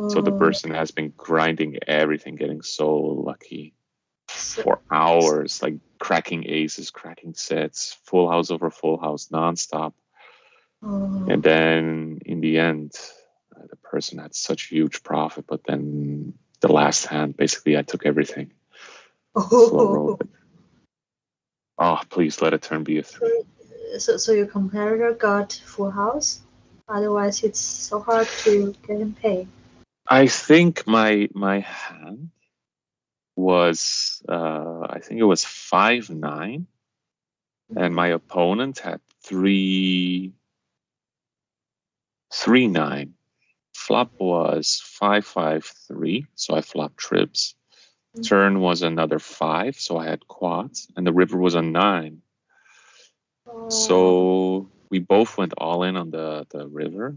So the person has been grinding everything, getting so lucky for hours, like cracking aces, cracking sets, full house over full house, nonstop. And then in the end, the person had such a huge profit. But then the last hand, basically, I took everything. Slow roll. Oh, please let a turn be a 3. So your competitor got full house? Otherwise, it's so hard to get him paid. I think my hand was, I think it was 5-9. And my opponent had 3-9. Flop was 5-5-3, so I flopped trips. Turn was another 5, so I had quads, and the river was a 9. So we both went all in on the river.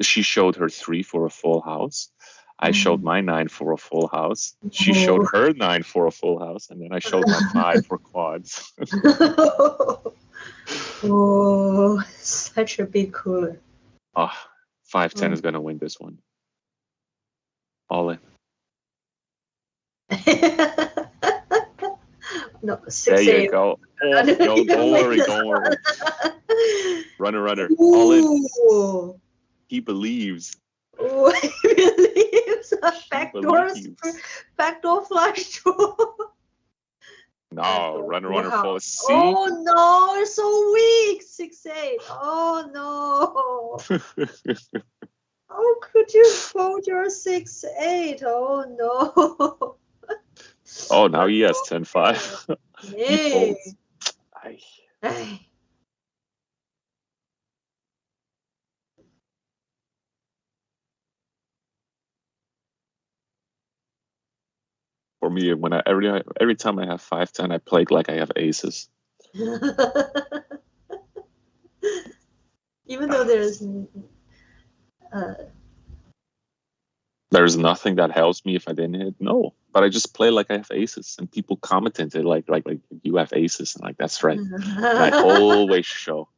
She showed her 3 for a full house. I showed my 9 for a full house. She showed her 9 for a full house, and then I showed my 5 for quads. Oh, such a big cooler. 5-10 is gonna win this one. All in. No, 6-8. There you go. Oh, no, don't worry. Runner. All in. He believes. Oh, he believes. Backdoor flush draw. No, runner falls. See? Oh no, it's so weak. 6-8. Oh no. How could you fold your 6-8? Oh no. Oh, now he has 10-5. He folds. For me, when every time I have 5-10, I play like I have aces. Even though there's nothing that helps me if I didn't hit. No, but I just play like I have aces, and people commented it like you have aces, and like that's right. And I always show.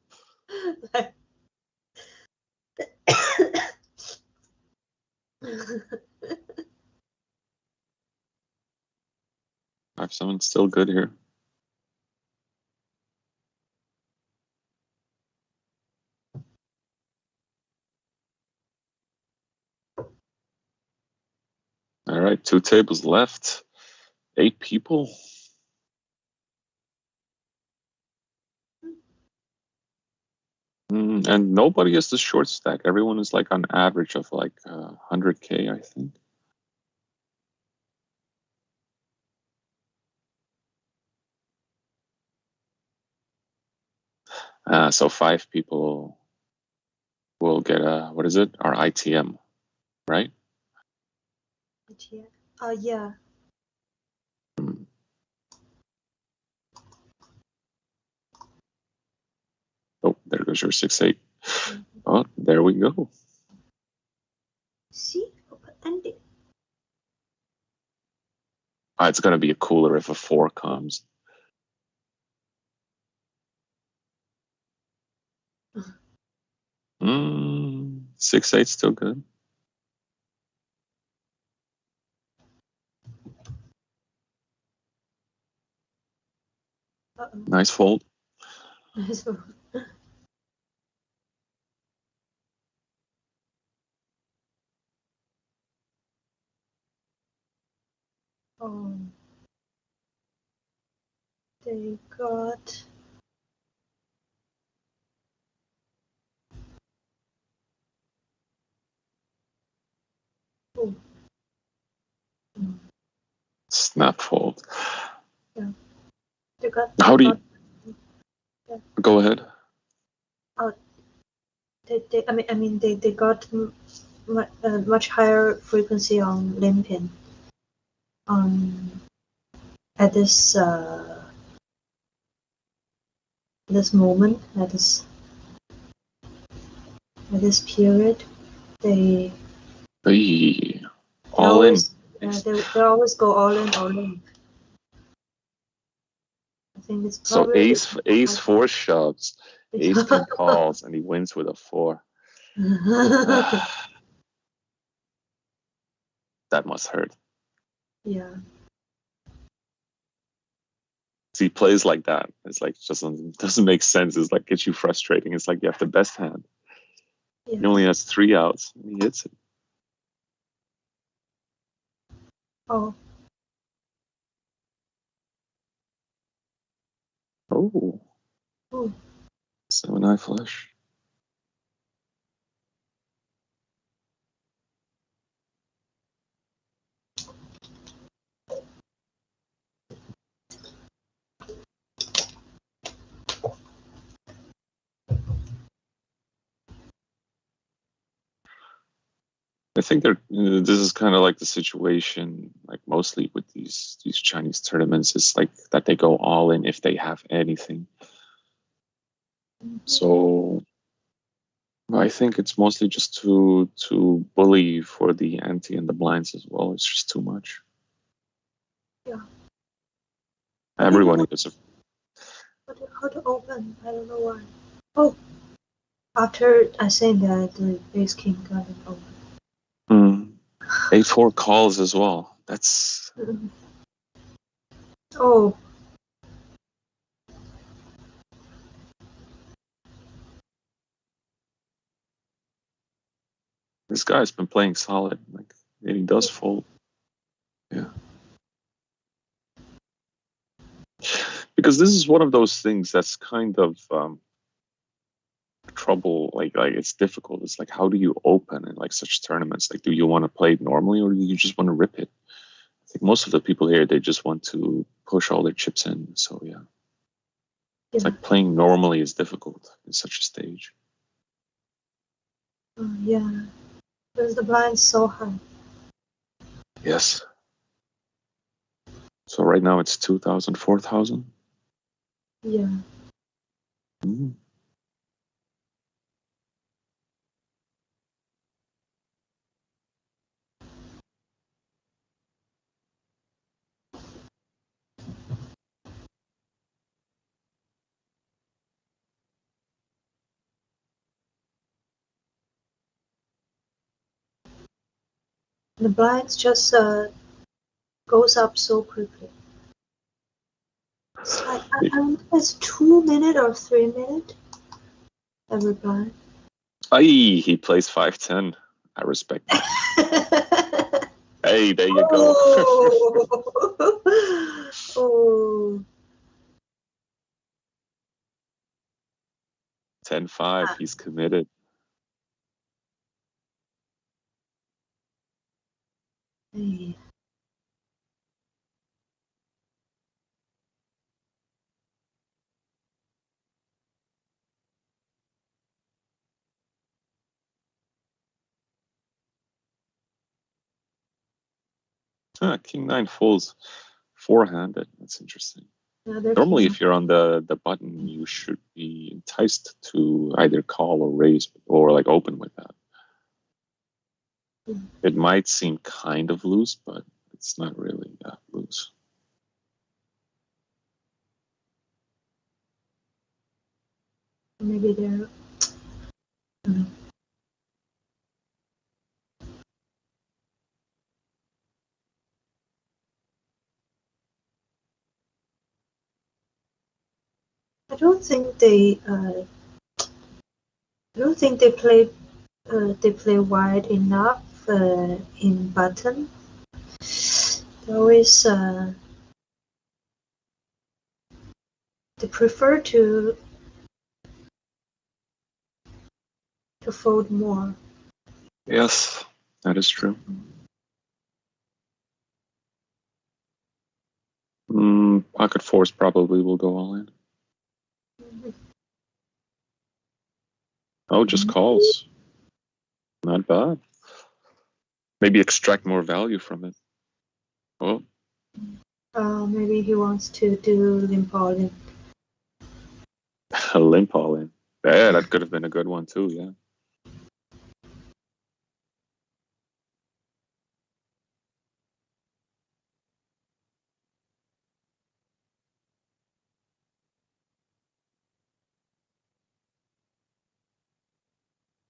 5-7 still good here. All right, 2 tables left. 8 people. And nobody is the short stack. Everyone is like on average of like 100K, I think. So 5 people will get what is it? Our ITM, right? ITM. Yeah. Oh, there goes your 6-8. Oh, there we go. See, open-ended. It's gonna be cooler if a 4 comes. 6-8 still good. Nice fold. Nice fold. They got. Snap fold. Yeah. They got. How do you? Yeah. Go ahead. They got much higher frequency on limping. At this this moment, at this period, they all in. They always go all in, all in. I think it's probably so ace 4 shoves, ace 10 calls, and he wins with a 4. That must hurt. Yeah. So he plays like that. It's like just doesn't make sense. It's like gets you frustrating. It's like you have the best hand. Yeah. He only has 3 outs and he hits it. Oh. Oh. Oh. 7-eye flush. I think this is kind of like the situation, like mostly with these Chinese tournaments, is like that they go all in if they have anything. So I think it's mostly just to bully for the ante and the blinds as well. It's just too much. Yeah. Everyone is. How to open? I don't know why. Oh, after I said that, the ace king got it open. A4 calls as well. That's. Oh. This guy's been playing solid. Like, and he does fold. Yeah. Because this is one of those things that's kind of trouble. Like it's difficult. It's like, how do you open in like such tournaments? Like, do you want to play it normally or do you just want to rip it? I think most of the people here, they just want to push all their chips in. So yeah. It's like playing normally is difficult in such a stage. Yeah, because the blind's so high. Yes. So right now it's 2,000, 4,000. Yeah. The blinds just goes up so quickly. It's like, I don't know, it's 2 minutes or 3 minutes every blind. Aye, he plays 5-10. I respect that. Hey, there you go. Oh. 10-5, he's committed. Hey. King 9 folds 4-handed. That's interesting. Yeah, normally, if you're on the button, you should be enticed to either call or raise or like open with that. It might seem kind of loose, but it's not really that loose. Maybe they're. I don't think they. I don't think they play. They play wide enough in button. They always. They prefer to fold more. Yes, that is true. Pocket fours probably will go all in. Oh, just calls. Not bad. Maybe extract more value from it. Oh. Maybe he wants to do limp all in. Limp all in. Yeah, that could have been a good one too. Yeah.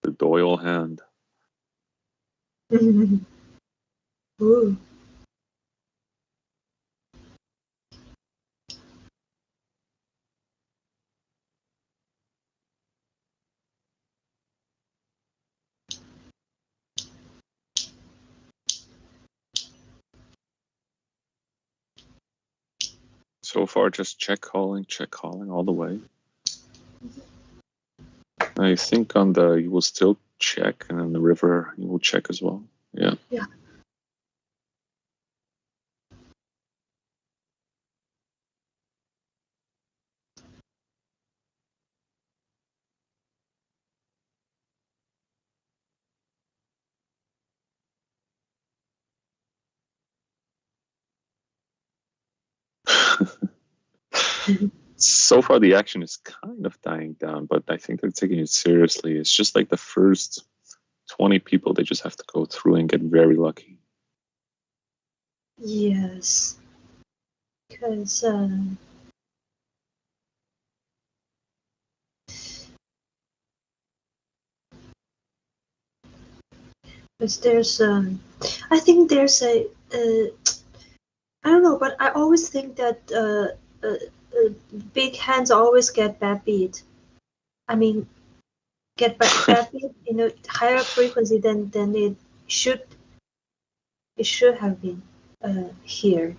The Doyle hand. Ooh. So far, just check calling all the way. I think on the you will still check, and on the river you will check as well. Yeah. Yeah. So far, the action is kind of dying down, but I think they're taking it seriously. It's just like the first 20 people, they just have to go through and get very lucky. Yes. Because there's I think there's a I don't know, but I always think that big hands always get bad beat. I mean, get bad beat in a higher frequency than it should have been here.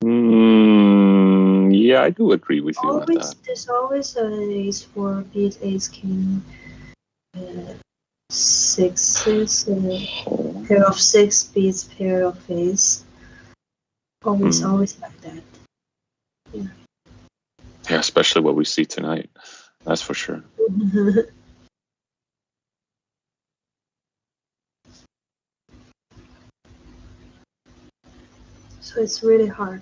Yeah, I do agree with you on that. There's always ace 4 beat ace king, sixes, pair of 6 beats pair of ace. Always like that. Yeah. Yeah, especially what we see tonight. That's for sure. So it's really hard.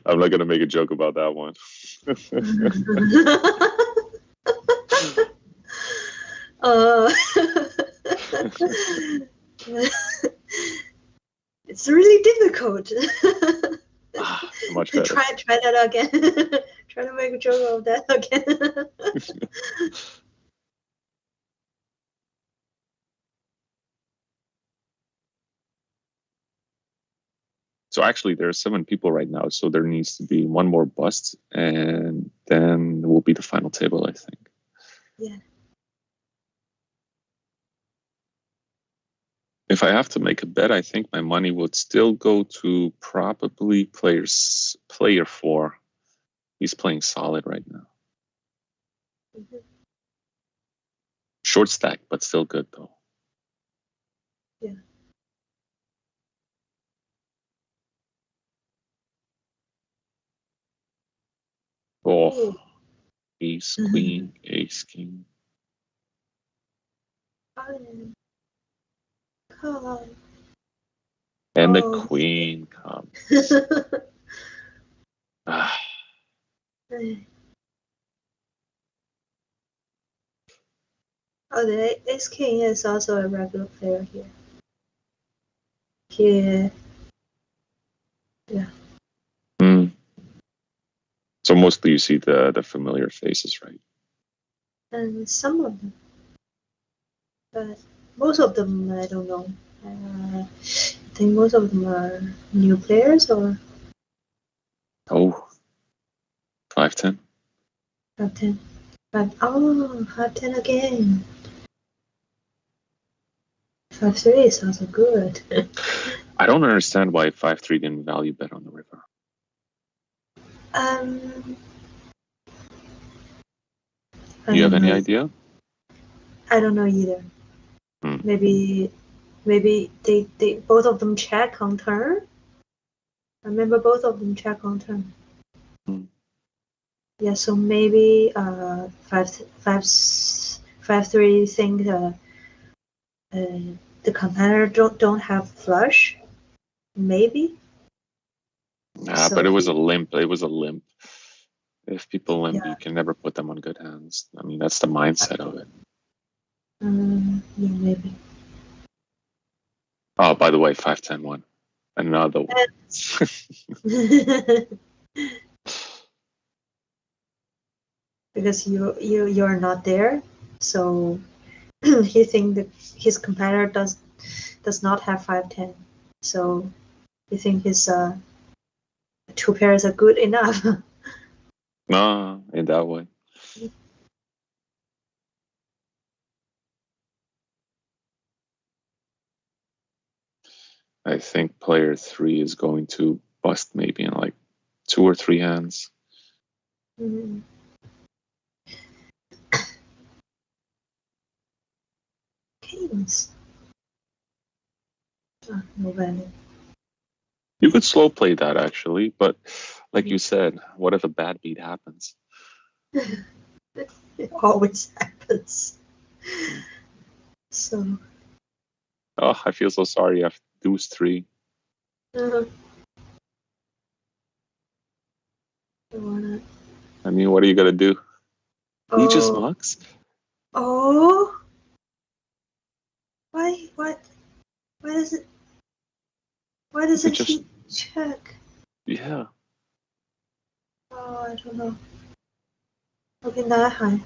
I'm not gonna make a joke about that one. It's really difficult. Much better. Try that again. Try to make a joke of that again. So actually, there are 7 people right now, so there needs to be one more bust, and then it will be the final table, I think. Yeah. If I have to make a bet, I think my money would still go to probably player 4. He's playing solid right now. Short stack, but still good though. Yeah. Oh, ace, queen, ace, king. And the queen comes. Oh, the ace king is also a regular player here. Here. Yeah. So mostly you see the familiar faces, right? And some of them. But most of them, I don't know. I think most of them are new players or. Oh, 5-10. 5-10. 5-10 again. 5-3 is also good. I don't understand why 5-3 didn't value bet on the river. Do you have any idea? I don't know either. Maybe they both of them check on turn. I remember both of them check on turn. Yeah, so maybe 5-3 think the competitor don't have flush. Maybe Yeah, So but it was a limp. It was a limp. If people limp, Yeah. you can never put them on good hands. I mean, that's the mindset of it. Yeah, maybe. Oh, by the way, 5-10-1. Another one. Because you're not there, so he think that his competitor does not have 5-10, so he think his 2 pairs are good enough. No, in that way. I think player 3 is going to bust maybe in like 2 or 3 hands. Mhm. Kings. No value. You could slow play that actually, but like you said, what if a bad beat happens? It always happens. So. Oh, I feel so sorry. I've deuce 3. I mean, what are you gonna do? He just Oh. mucks. Oh. Why? What? Why does it? Why doesn't he check? Yeah. Oh, I don't know. Okay, 9 high.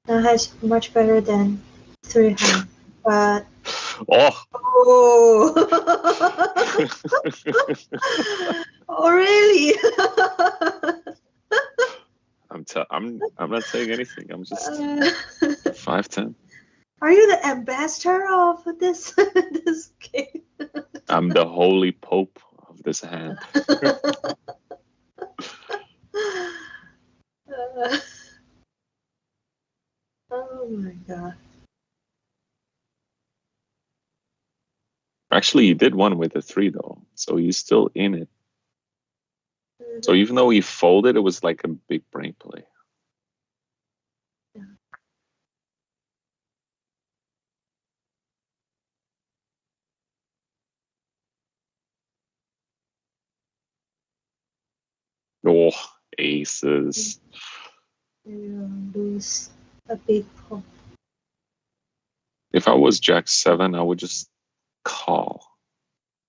9 high is much better than 3 high, but. Oh. Oh, really? I'm not saying anything. I'm just 5-10. Are you the ambassador of this this game? I'm the holy pope of this hand. Oh my god. Actually, he did one with a 3 though, so he's still in it. So even though he folded, it was like a big brain play. Yeah. Oh, aces. You lose a big pot. If I was Jack 7, I would just call.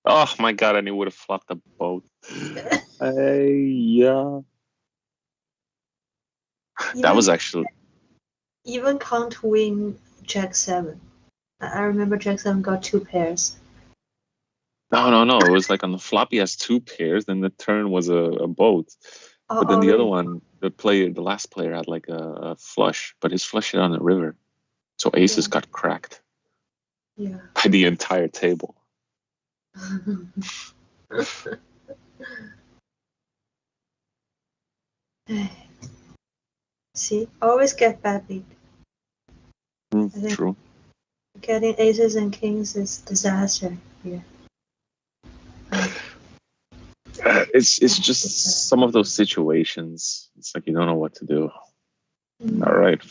Oh my god, and he would have flopped the boat. Yeah. That was actually. Even can't win Jack 7. I remember Jack 7 got 2 pairs. No. It was like on the flop, he has 2 pairs, then the turn was a boat. But then the other one, the last player had like a flush, but his flush hit on the river. So aces got cracked. Yeah. By the entire table. See, always get bad beat. True. Getting aces and kings is disaster here. It's just some of those situations. It's like you don't know what to do. All right.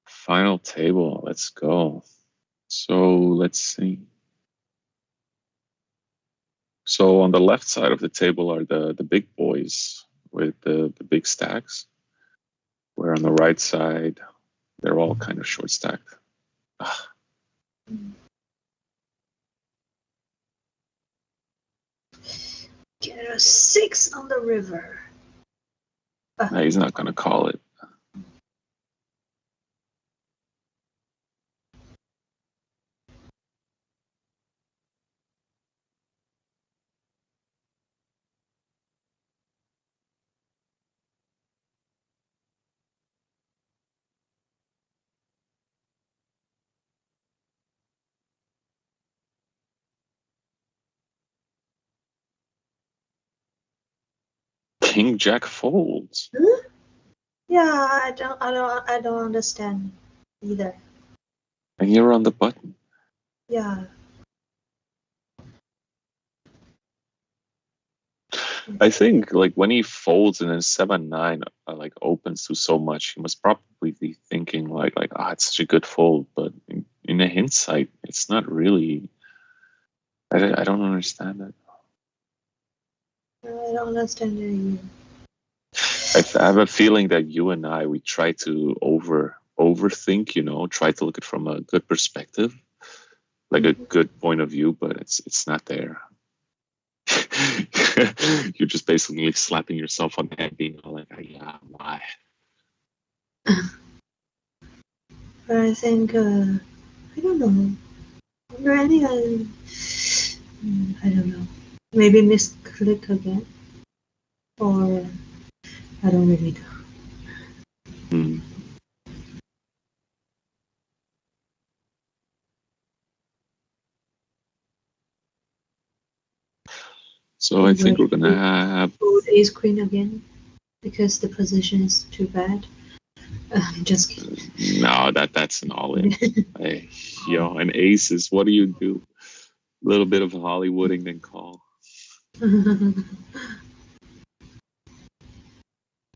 Final table. Let's go. So let's see. So on the left side of the table are the big boys with the big stacks. Where on the right side, they're all kind of short stacked. Get a 6 on the river. No, he's not going to call it. King Jack folds. Yeah, I don't understand either. And you're on the button. Yeah. I think like when he folds and then 7-9 like opens to so much, he must probably be thinking like it's such a good fold. But in the hindsight, it's not really. I don't understand it. don't understand you. I have a feeling that you and we try to overthink, try to look at it from a good perspective, like a good point of view, but it's not there. You're just basically slapping yourself on the head, being all like, yeah, why? But I think, I don't know. Are there any other, I don't know. Maybe misclick again? Or, I don't really know. So I think we're going to have... Ace Queen again, because the position is too bad. Just kidding. No, that's an all-in. An ace is, what do? A little bit of Hollywooding, then call.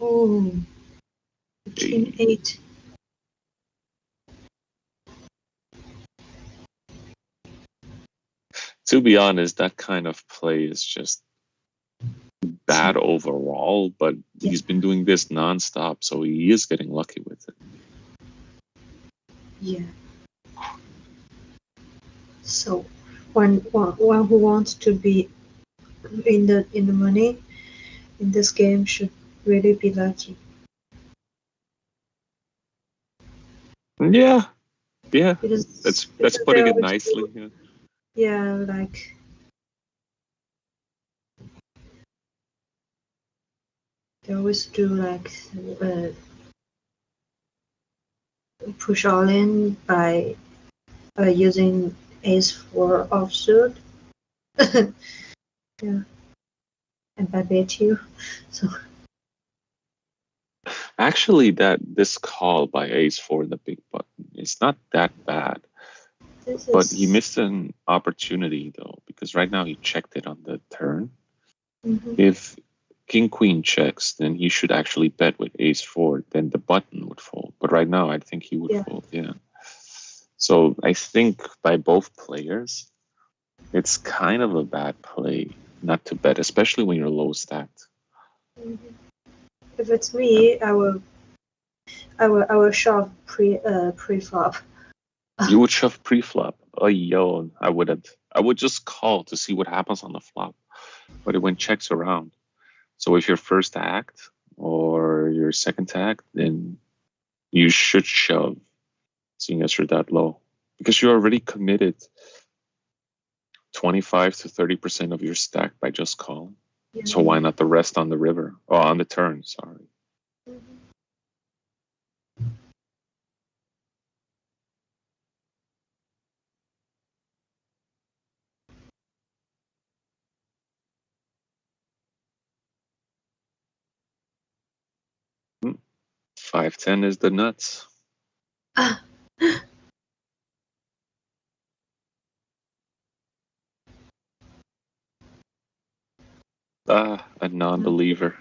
Oh, King 8. To be honest, that kind of play is just bad overall, but he's been doing this nonstop, so he is getting lucky with it. Yeah. So, one who wants to be in the money in this game should really be lucky. Yeah. That's putting it nicely. Yeah, like they always do, like push all in by using ace-4 offsuit. Yeah, and I bet you. So actually, this call by ace-4 in the big button is not that bad. But he missed an opportunity, though, because right now he checked it on the turn. If King-Queen checks, then he should actually bet with ace-4, then the button would fold. But right now, I think he would fold, yeah. So I think by both players, it's kind of a bad play not to bet, especially when you're low stacked. If it's me, I will shove pre-flop. You would shove pre-flop? Oh, yo, I wouldn't. I would just call to see what happens on the flop. But it went checks around. So if your first act or your second act, then you should shove, seeing as you're that low. Because you're already committed 25 to 30% of your stack by just calling. Yeah. So why not the rest on the river? Oh, on the turn, sorry. 5-10 is the nuts. A non-believer.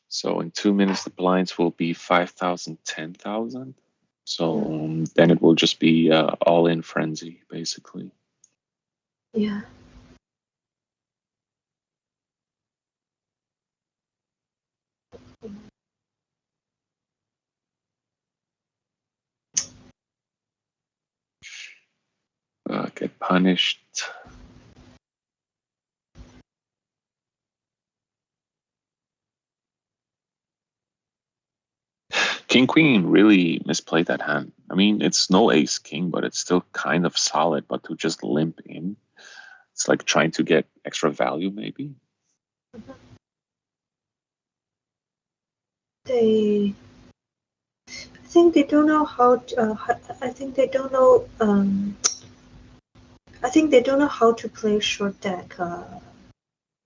So in 2 minutes, the blinds will be 5,000, 10,000. So then it will just be all-in frenzy, basically. Yeah. Get punished. King-Queen really misplayed that hand. I mean, it's no ace-king, but it's still kind of solid. But to just limp in, it's like trying to get extra value, maybe. I think they don't know how to, I think they don't know. I think they don't know how to play short deck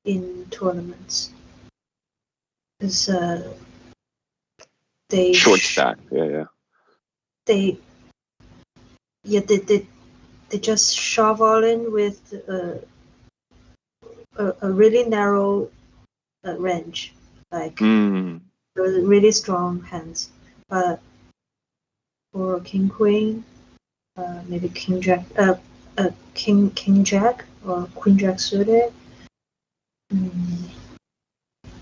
in tournaments. Because they short stack, They just shove all in with a really narrow range, like Mm. really strong hands. But for king queen, maybe king jack, king jack or queen jack suited.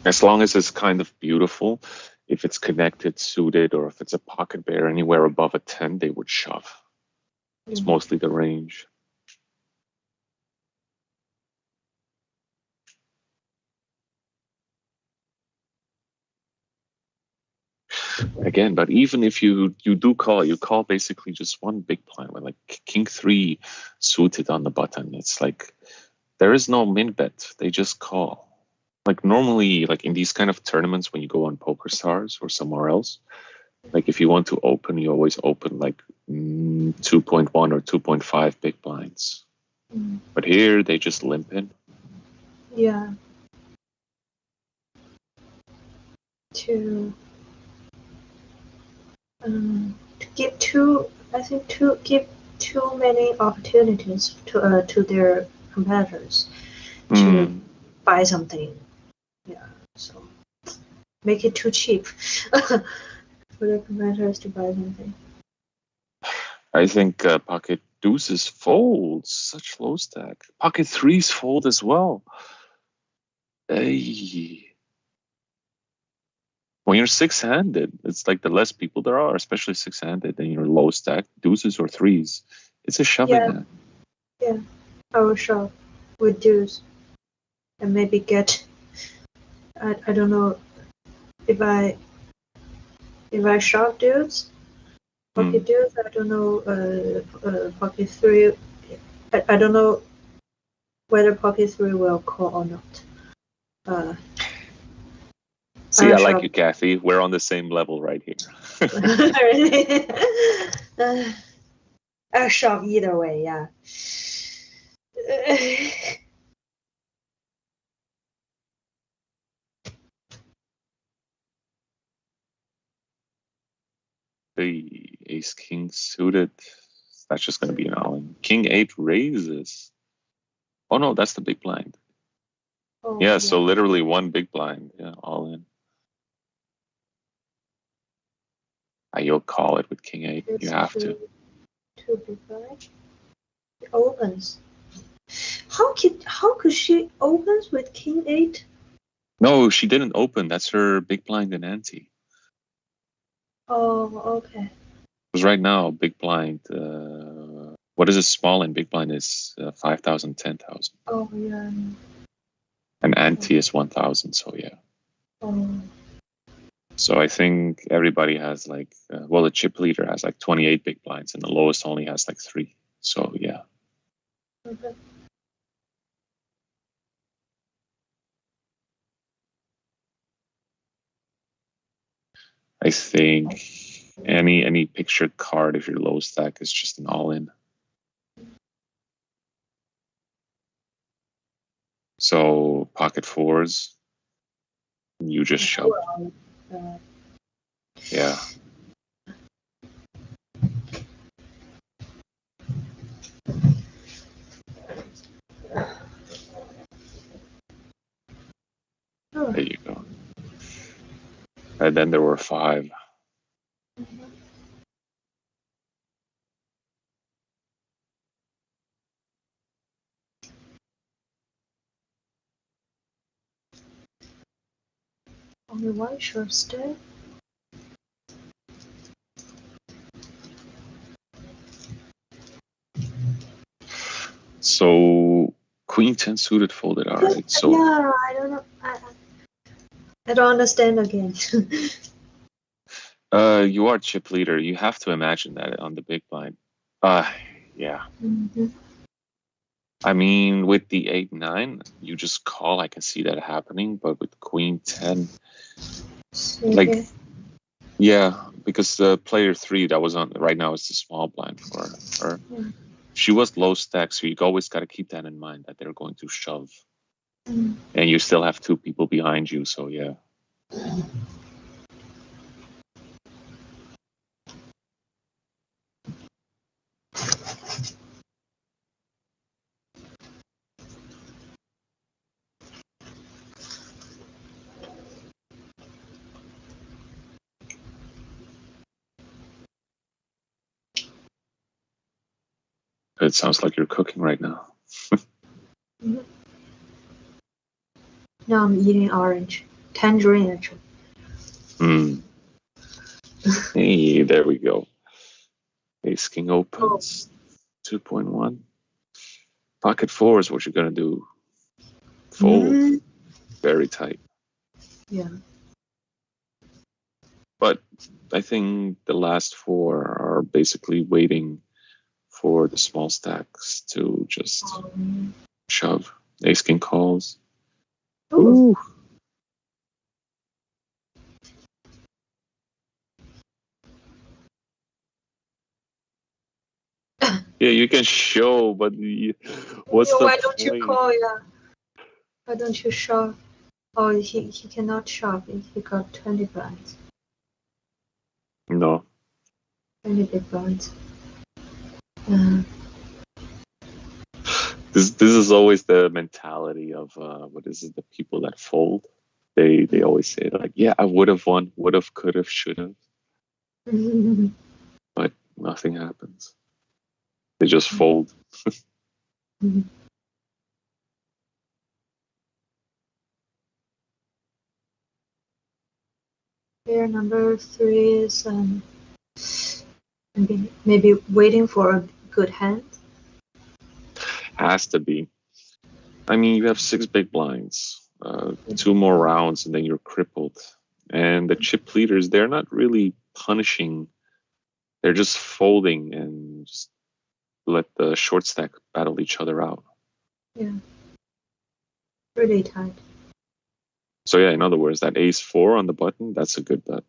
As long as it's kind of beautiful, if it's connected, suited, or if it's a pocket pair anywhere above a 10, they would shove. It's mostly the range. Again, but even if you do call, you call basically just one big blind with like king 3 suited on the button. It's like there is no min bet. They just call. Like normally, like in these kind of tournaments, when you go on PokerStars or somewhere else, like if you want to open, you always open like 2.1 or 2.5 big blinds. But here they just limp in. Yeah. To give too many opportunities to their competitors to buy something. Yeah, so make it too cheap for the competitors to buy something. I think pocket deuces folds, such low stack. Pocket threes fold as well. Hey. When you're six-handed, it's like the less people there are, especially six-handed, and you're low stack, deuces or threes, it's a shoving hand. Yeah, I will shove with deuce and maybe get. I don't know if I shove deuce, pocket deuce. I don't know pocket three. I don't know whether pocket three will call or not. See, I like you, Kathy. We're on the same level right here. Really? I shove either way, yeah. The ace king suited. That's just going to be an all-in. King 8 raises. Oh no, that's the big blind. Oh, yeah, so literally one big blind. Yeah, all in. You'll call it with king 8. You have to. Two big blind. It opens. How could she opens with king 8? No, she didn't open. That's her big blind and ante. Oh, okay. Because right now, big blind, what is a small and big blind is 5,000, 10,000. Oh, yeah. And ante is 1,000, so yeah. Oh. So I think everybody has like, well, the chip leader has like 28 big blinds and the lowest only has like 3. So yeah. Okay. I think any pictured card, if you're low stack, is just an all-in. So pocket fours, you just shove. Yeah. There you go. And then there were 5. Only one short stay. So queen 10 suited folded. All right. So yeah, I don't know. I don't understand again. you are chip leader. You have to imagine that on the big blind. Yeah. I mean, with the 8-9, you just call. I can see that happening. But with queen 10, like, yeah, because the player 3 that was on right now is the small blind for her. She was low stack, so you always got to keep that in mind that they're going to shove. And you still have 2 people behind you, so yeah. It sounds like you're cooking right now. Mhm. Now I'm eating orange. Tangerine, actually. Hey, there we go. Ace King opens. 2.1. Pocket four is what you're going to do. Fold. Very tight. Yeah. But I think the last four are basically waiting for the small stacks to just shove. Ace King calls. Ooh. Yeah, you can show, but what's the Why point? don't you call? Yeah. Why don't you shove? Oh, he cannot shove. He got 20 blinds. No. 20 big blinds. This is always the mentality of what is it? The people that fold. They always say like, yeah, I would have won, would have, could have, should have, but nothing happens. They just fold. Player number 3 is maybe waiting for a good hand. Has to be. I mean, you have 6 big blinds, 2 more rounds, and then you're crippled. And the chip leaders, they're not really punishing. They're just folding and just let the short stack battle each other out. Yeah. Really tight. So yeah, in other words, that ace 4 on the button, that's a good bet.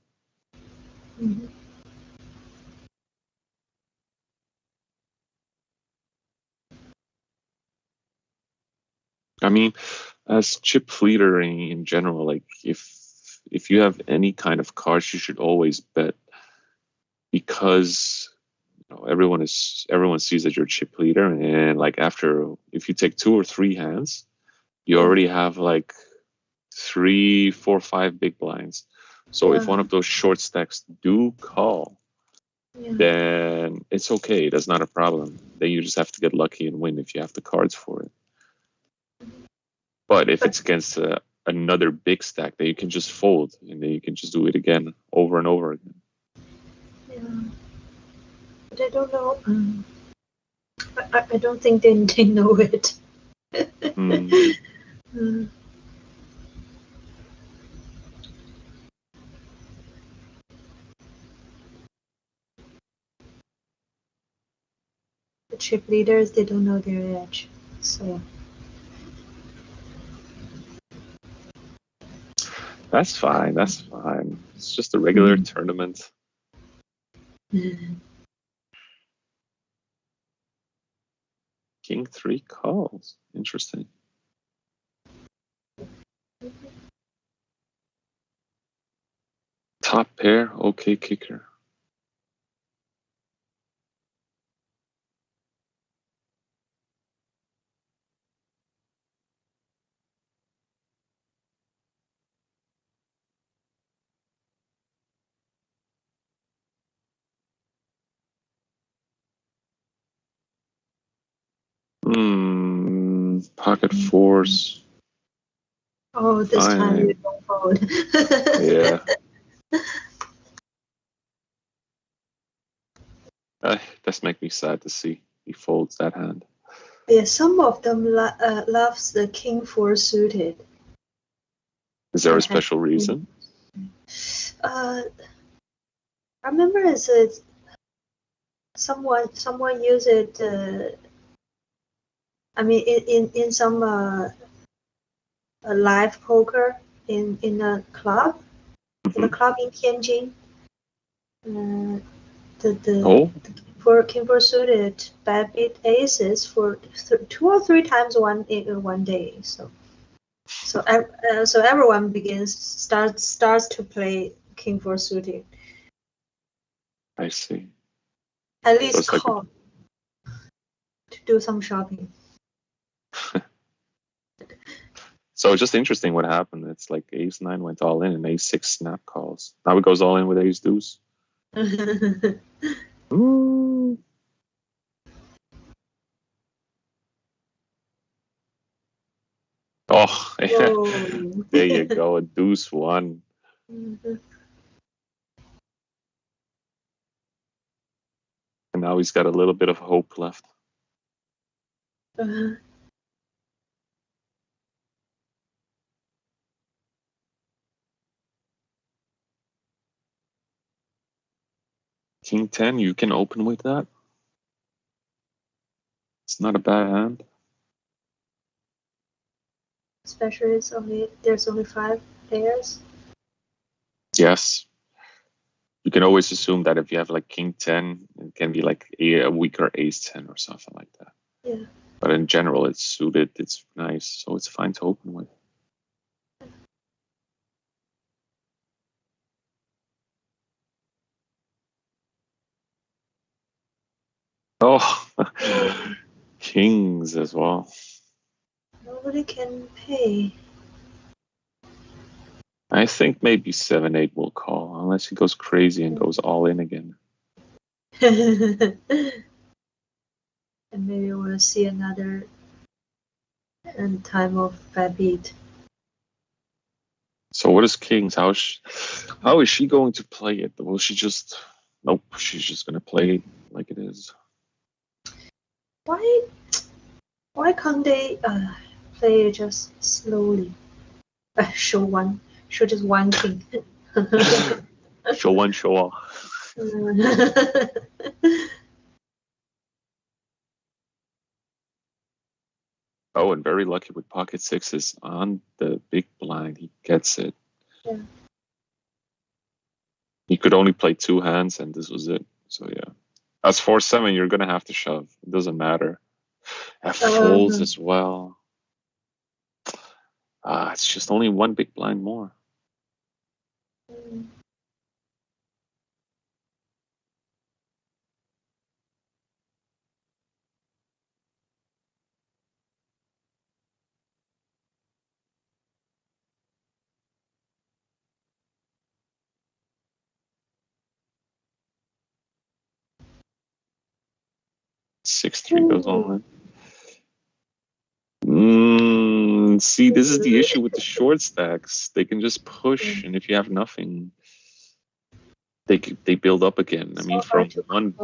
I mean, as chip leader in general, like if you have any kind of cards, you should always bet, because everyone sees that you're chip leader, and like after, if you take 2 or 3 hands, you already have like 3, 4, 5 big blinds. So if one of those short stacks do call, then it's okay. That's not a problem. Then you just have to get lucky and win if you have the cards for it. But if it's against another big stack, then you can just fold, and then you can just do it again, over and over again. Yeah. But I don't know. I don't think they know it. The chip leaders, they don't know their edge. So that's fine. That's fine. It's just a regular tournament. King 3 calls. Interesting. Top pair, okay kicker. Pocket fours. Oh, this time you don't fold. Yeah. That's make me sad to see he folds that hand. Yeah, some of them loves the king 4 suited. Is there a special reason? I remember it's someone use it. I mean, in some live poker in a club, in a club in Tianjin. The king 4 suited bad beat aces for 2 or 3 times in one day. So everyone starts to play king 4 suited. I see. At least call to do some shopping. So it's just interesting what happened. It's like ace 9 went all in and ace 6 snap calls. Now it goes all in with ace deuce. Ooh. Oh, Oh. there you go, a deuce one. Mhm. And now he's got a little bit of hope left. Uh-huh. King 10, you can open with that. It's not a bad hand. Especially there's only 5 players. Yes. You can always assume that if you have like King 10, it can be like a weaker Ace 10 or something like that. Yeah. But in general, it's suited, it's nice, so it's fine to open with. Oh, kings as well. Nobody can pay. I think maybe 7-8 will call, unless he goes crazy and goes all in again. And maybe we'll see another time of bad beat. So what is kings? How is she going to play it? Will she just... Nope, she's just going to play it like it is. Why can't they play it just slowly? Show just one king. Show one, show off. Oh, and very lucky with pocket sixes on the big blind. He gets it. Yeah. He could only play 2 hands, and this was it. So yeah. As 4-7, you're gonna have to shove. It doesn't matter. F folds as well. It's just only 1 big blind more. Mm. Six three goes all in. See, this is the issue with the short stacks. They can just push, and if you have nothing, they build up again. I mean, from one.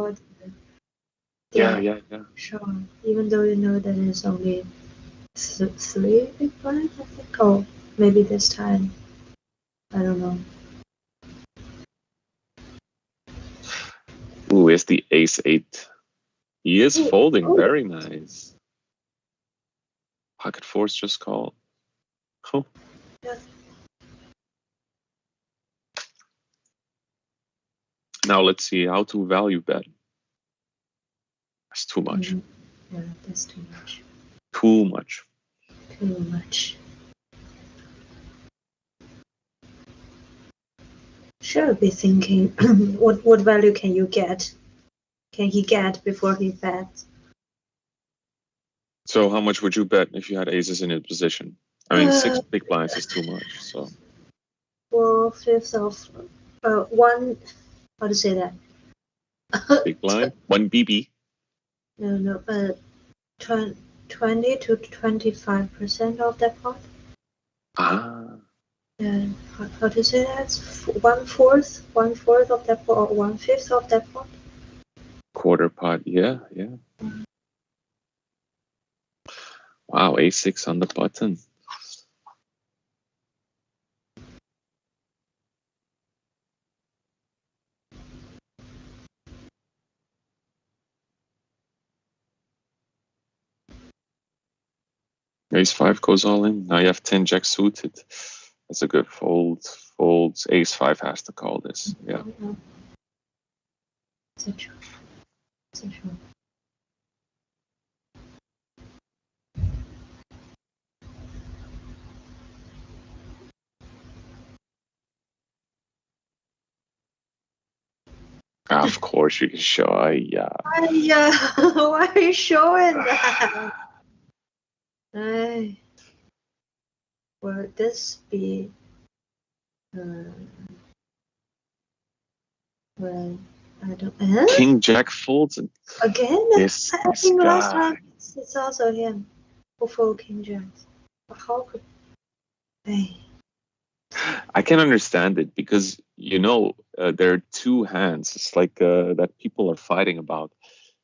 Yeah. Sure. Even though you know that it's only 3 big blinds, I think. Oh, maybe this time. I don't know. Ooh, it's the ace 8. He is folding. Very nice. Pocket fours just called. Oh. Yeah. Now let's see how to value bet. That's too much. Yeah, that's too much. Too much. Too much. Should be thinking, what value can you get? Can he get before he bets? So how much would you bet if you had aces in his position? I mean, 6 big blinds is too much. So 4/5 of one. How to say that? big blind, 1 BB. No. 20 to 25% of that pot. Yeah. How to say that? 1/4 of that pot, or 1/5 of that pot. Quarter pot, yeah. Wow, a6 on the button. Ace 5 goes all in. Now you have 10 jack suited. That's a good fold. Folds. Ace 5 has to call this. Yeah. So true. Of course you can show. Yeah. Why are you showing that? Will this be? Well, I don't. King Jack folds Again? This I think last guy. time it's also him who fold King Jack. How could they? I can understand it because there are two hands. It's like that people are fighting about.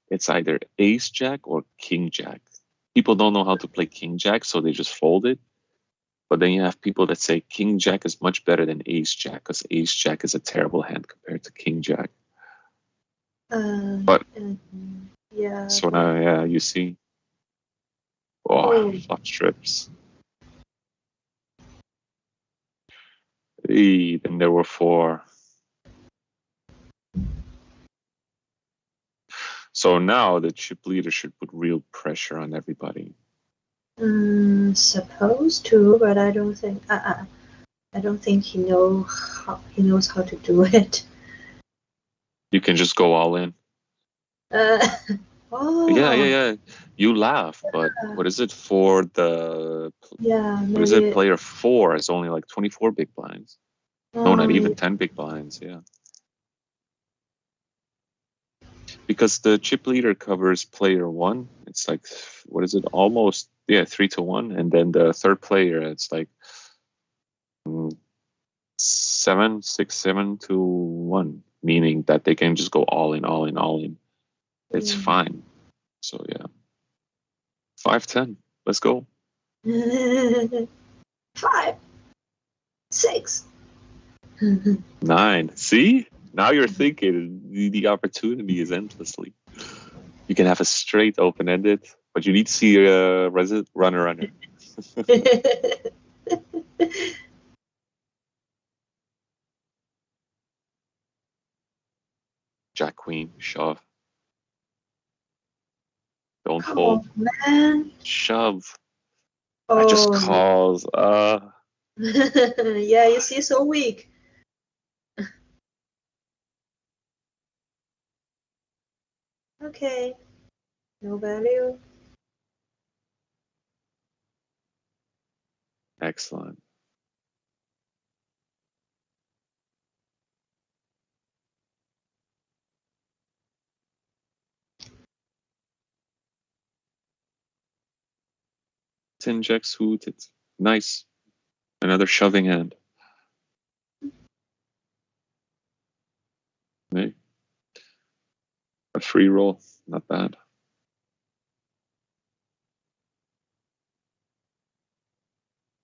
It's either ace jack or king jack. People don't know how to play king jack, so they just fold it. But then you have people that say king jack is much better than ace jack because ace jack is a terrible hand compared to king jack. But Yeah. so now, yeah, you see. Oh, flop strips. Hey, then there were 4. So now the chip leader should put real pressure on everybody. Supposed to, but I don't think. I don't think he knows how to do it. You can just go all in. Oh. Yeah. You laugh, but what is it for the? Yeah. Maybe, what is it? Player 4 is only like 24 big blinds. No, not even 10 big blinds. Yeah. Because the chip leader covers player 1. It's like, what is it? Almost 3-1, and then the third player, it's like 7-6-7-1, meaning that they can just go all in. It's fine. So yeah, 5-10. Let's go. 5, 6, 9. See, now you're thinking the opportunity is endlessly. You can have a straight open-ended, but you need to see a runner. Jack Queen shove. Don't fold. Man. Shove. Oh. I just calls. Yeah, you see, so weak. Okay. No value. Excellent. Ten jack suited. Nice. Another shoving hand. Hey. A free roll. Not bad.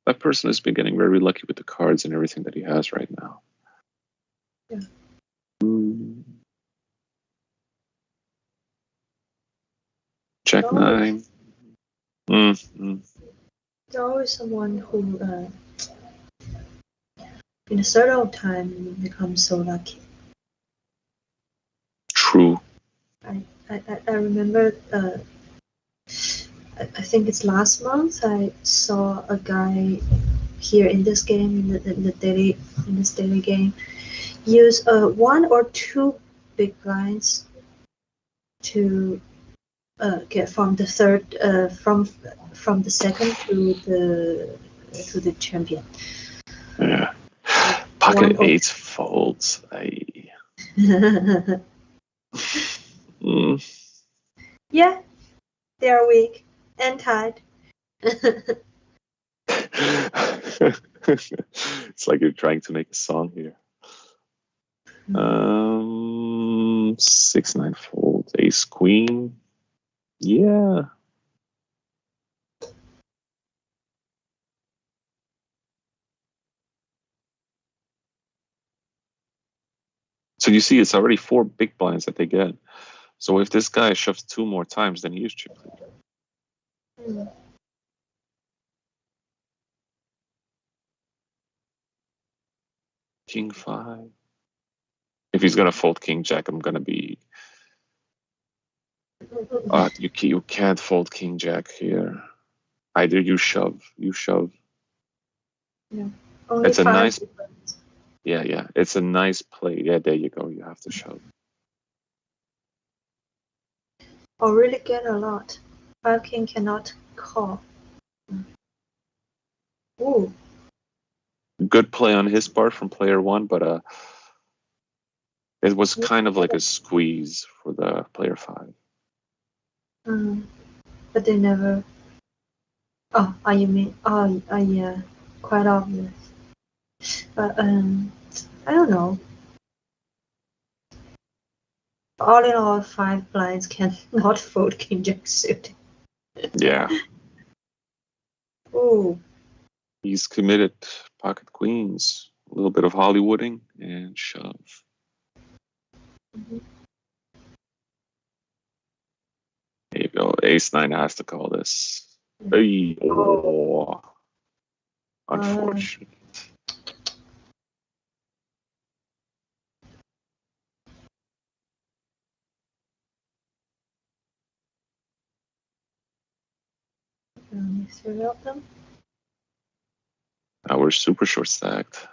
That person has been getting very lucky with the cards and everything that he has right now. Yeah. Jack 9. There's always someone who, in a certain time, becomes so lucky. True. I remember. I think it's last month. I saw a guy here in this game, in this daily game, use 1 or 2 big blinds to get from the third, from the second to the champion. Yeah. Pocket 8 folds. Yeah, they are weak and tied. It's like you're trying to make a song here. 6-9 folds. Ace Queen. Yeah. So you see, it's already 4 big blinds that they get. So if this guy shoves 2 more times, then he is chip leader. King 5. If he's gonna fold King Jack, I'm gonna be. You can't fold King Jack here. Either you shove. Yeah. Only it's a 5 nice. difference. Yeah. It's a nice play. Yeah, there you go. You have to shove. Or really get a lot. 5 king cannot call. Ooh. Good play on his part from player 1, but it was kind of like a squeeze for the player 5. But they never Oh, you mean? Oh, yeah, quite obvious. But I don't know. All in all, 5 blinds can not fold king jack suited. Yeah. Ooh. He's committed pocket queens, a little bit of Hollywooding, and shove. There you go. Ace-9 has to call this. Hey, oh. Unfortunate. Three of them. Now we're super short stacked.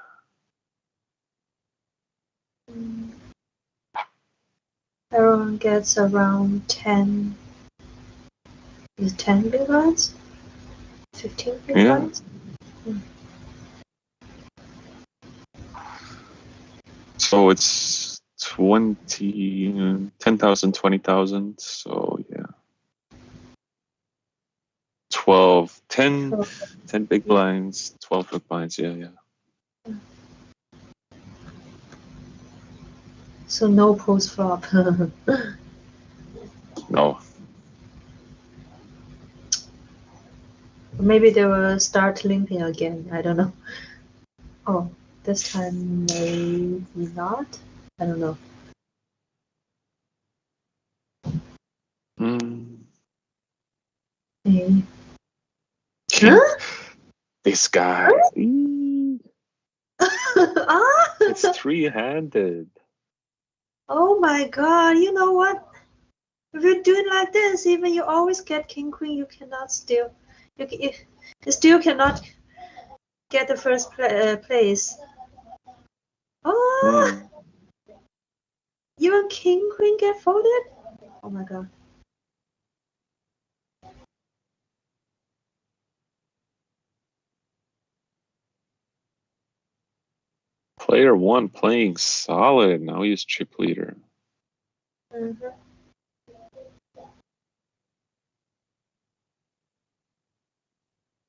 Everyone gets around 10. Is it 10 big blinds? 15 big blinds? So it's 10,000, 20,000. So yeah. 12, 10 big blinds, 12 big blinds. Yeah. So no post flop. No. Maybe they will start limping again. I don't know. Oh, this time maybe not. I don't know. Maybe. Huh? This guy. It's 3-handed. Oh my god, you know what? If you're doing like this, even you always get king queen, you cannot still. You still cannot get the first place. Oh! Even king queen get folded? Oh my god. Player 1 playing solid. Now he's chip leader.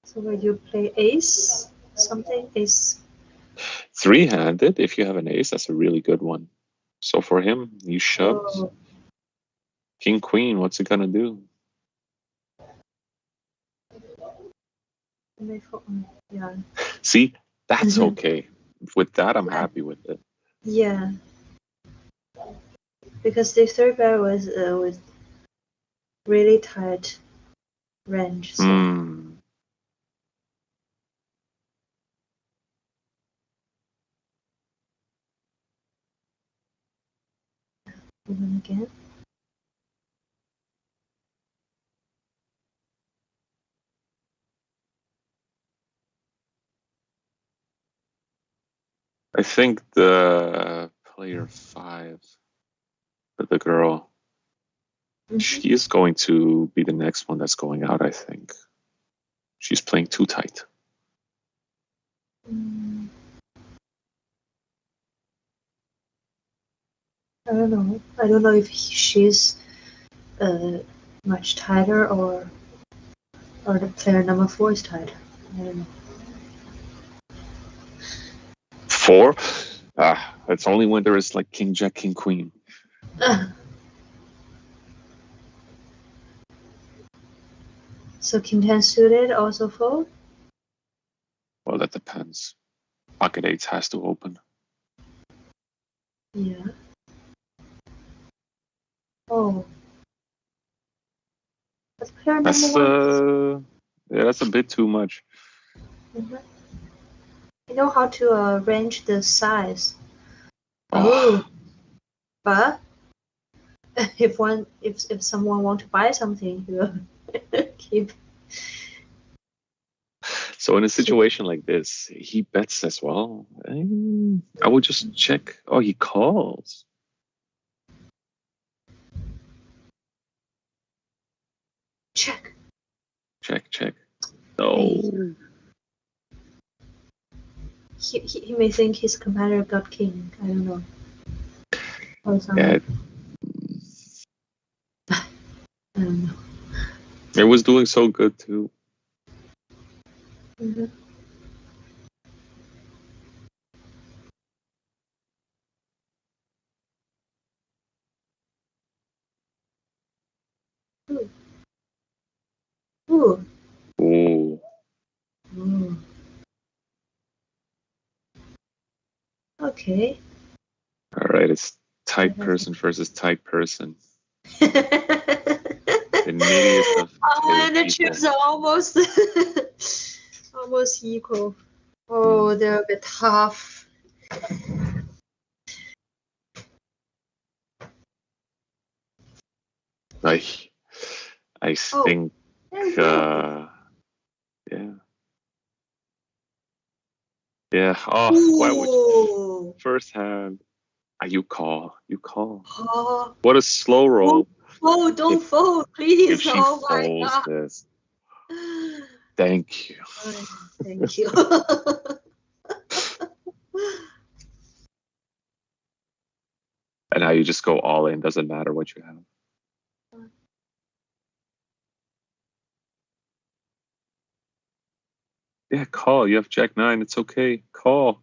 So will you play ace? Something? Ace? 3-handed. If you have an ace, that's a really good one. So for him, you shoved. Oh. King queen, what's it gonna do? Yeah. See, that's okay. With that, I'm happy with it. Yeah. Because the third bet was with really tight range. So. Even again. I think the player 5, the girl, she is going to be the next one that's going out, I think. She's playing too tight. I don't know. I don't know if she's much tighter or the player number 4 is tighter. I don't know. 4? It's only when there is like king jack, king queen. So king 10 suited also fold? Well, that depends. Pocket 8 has to open. Yeah. Oh. That's player number 1. Yeah, that's a bit too much. You know how to arrange the size. Oh. But if someone want to buy something, you keep. So in a situation like this, he bets as well. I would just check. Oh, he calls. Check. Check. No. He may think his competitor got king. I don't know. Yeah. I don't know. It was doing so good too. Mhm. Ooh. Ooh. Ooh. Mm. Okay. All right, it's tight person versus tight person. The neediest of And the people. chips are almost almost equal. Oh, they're a bit tough. I Oh, think, there we go. yeah. Yeah. Oh, why would you? Ooh. First hand? You call. You call. Oh, What a slow roll. oh, don't If fold, if please. she Oh my folds God. this, thank you. Thank you. And now you just go all in. Doesn't matter what you have. Yeah, call. You have Jack 9. It's okay. Call.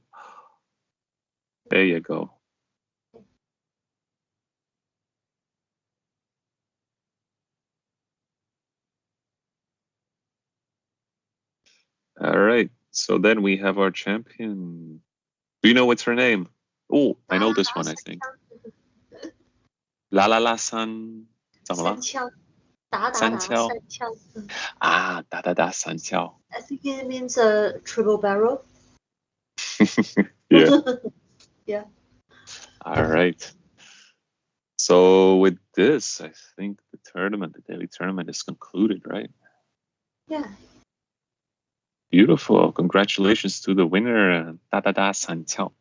There you go. All right. So then we have our champion. Do you know what's her name? Oh, I know this one, I think. La La La San. 怎么了？三敲。Ah, da da da 三敲。 I think it means a triple barrel. Yeah. Yeah. All right. So with this, I think the daily tournament is concluded, right? Yeah. Beautiful. Congratulations to the winner, Da Da Da 三敲。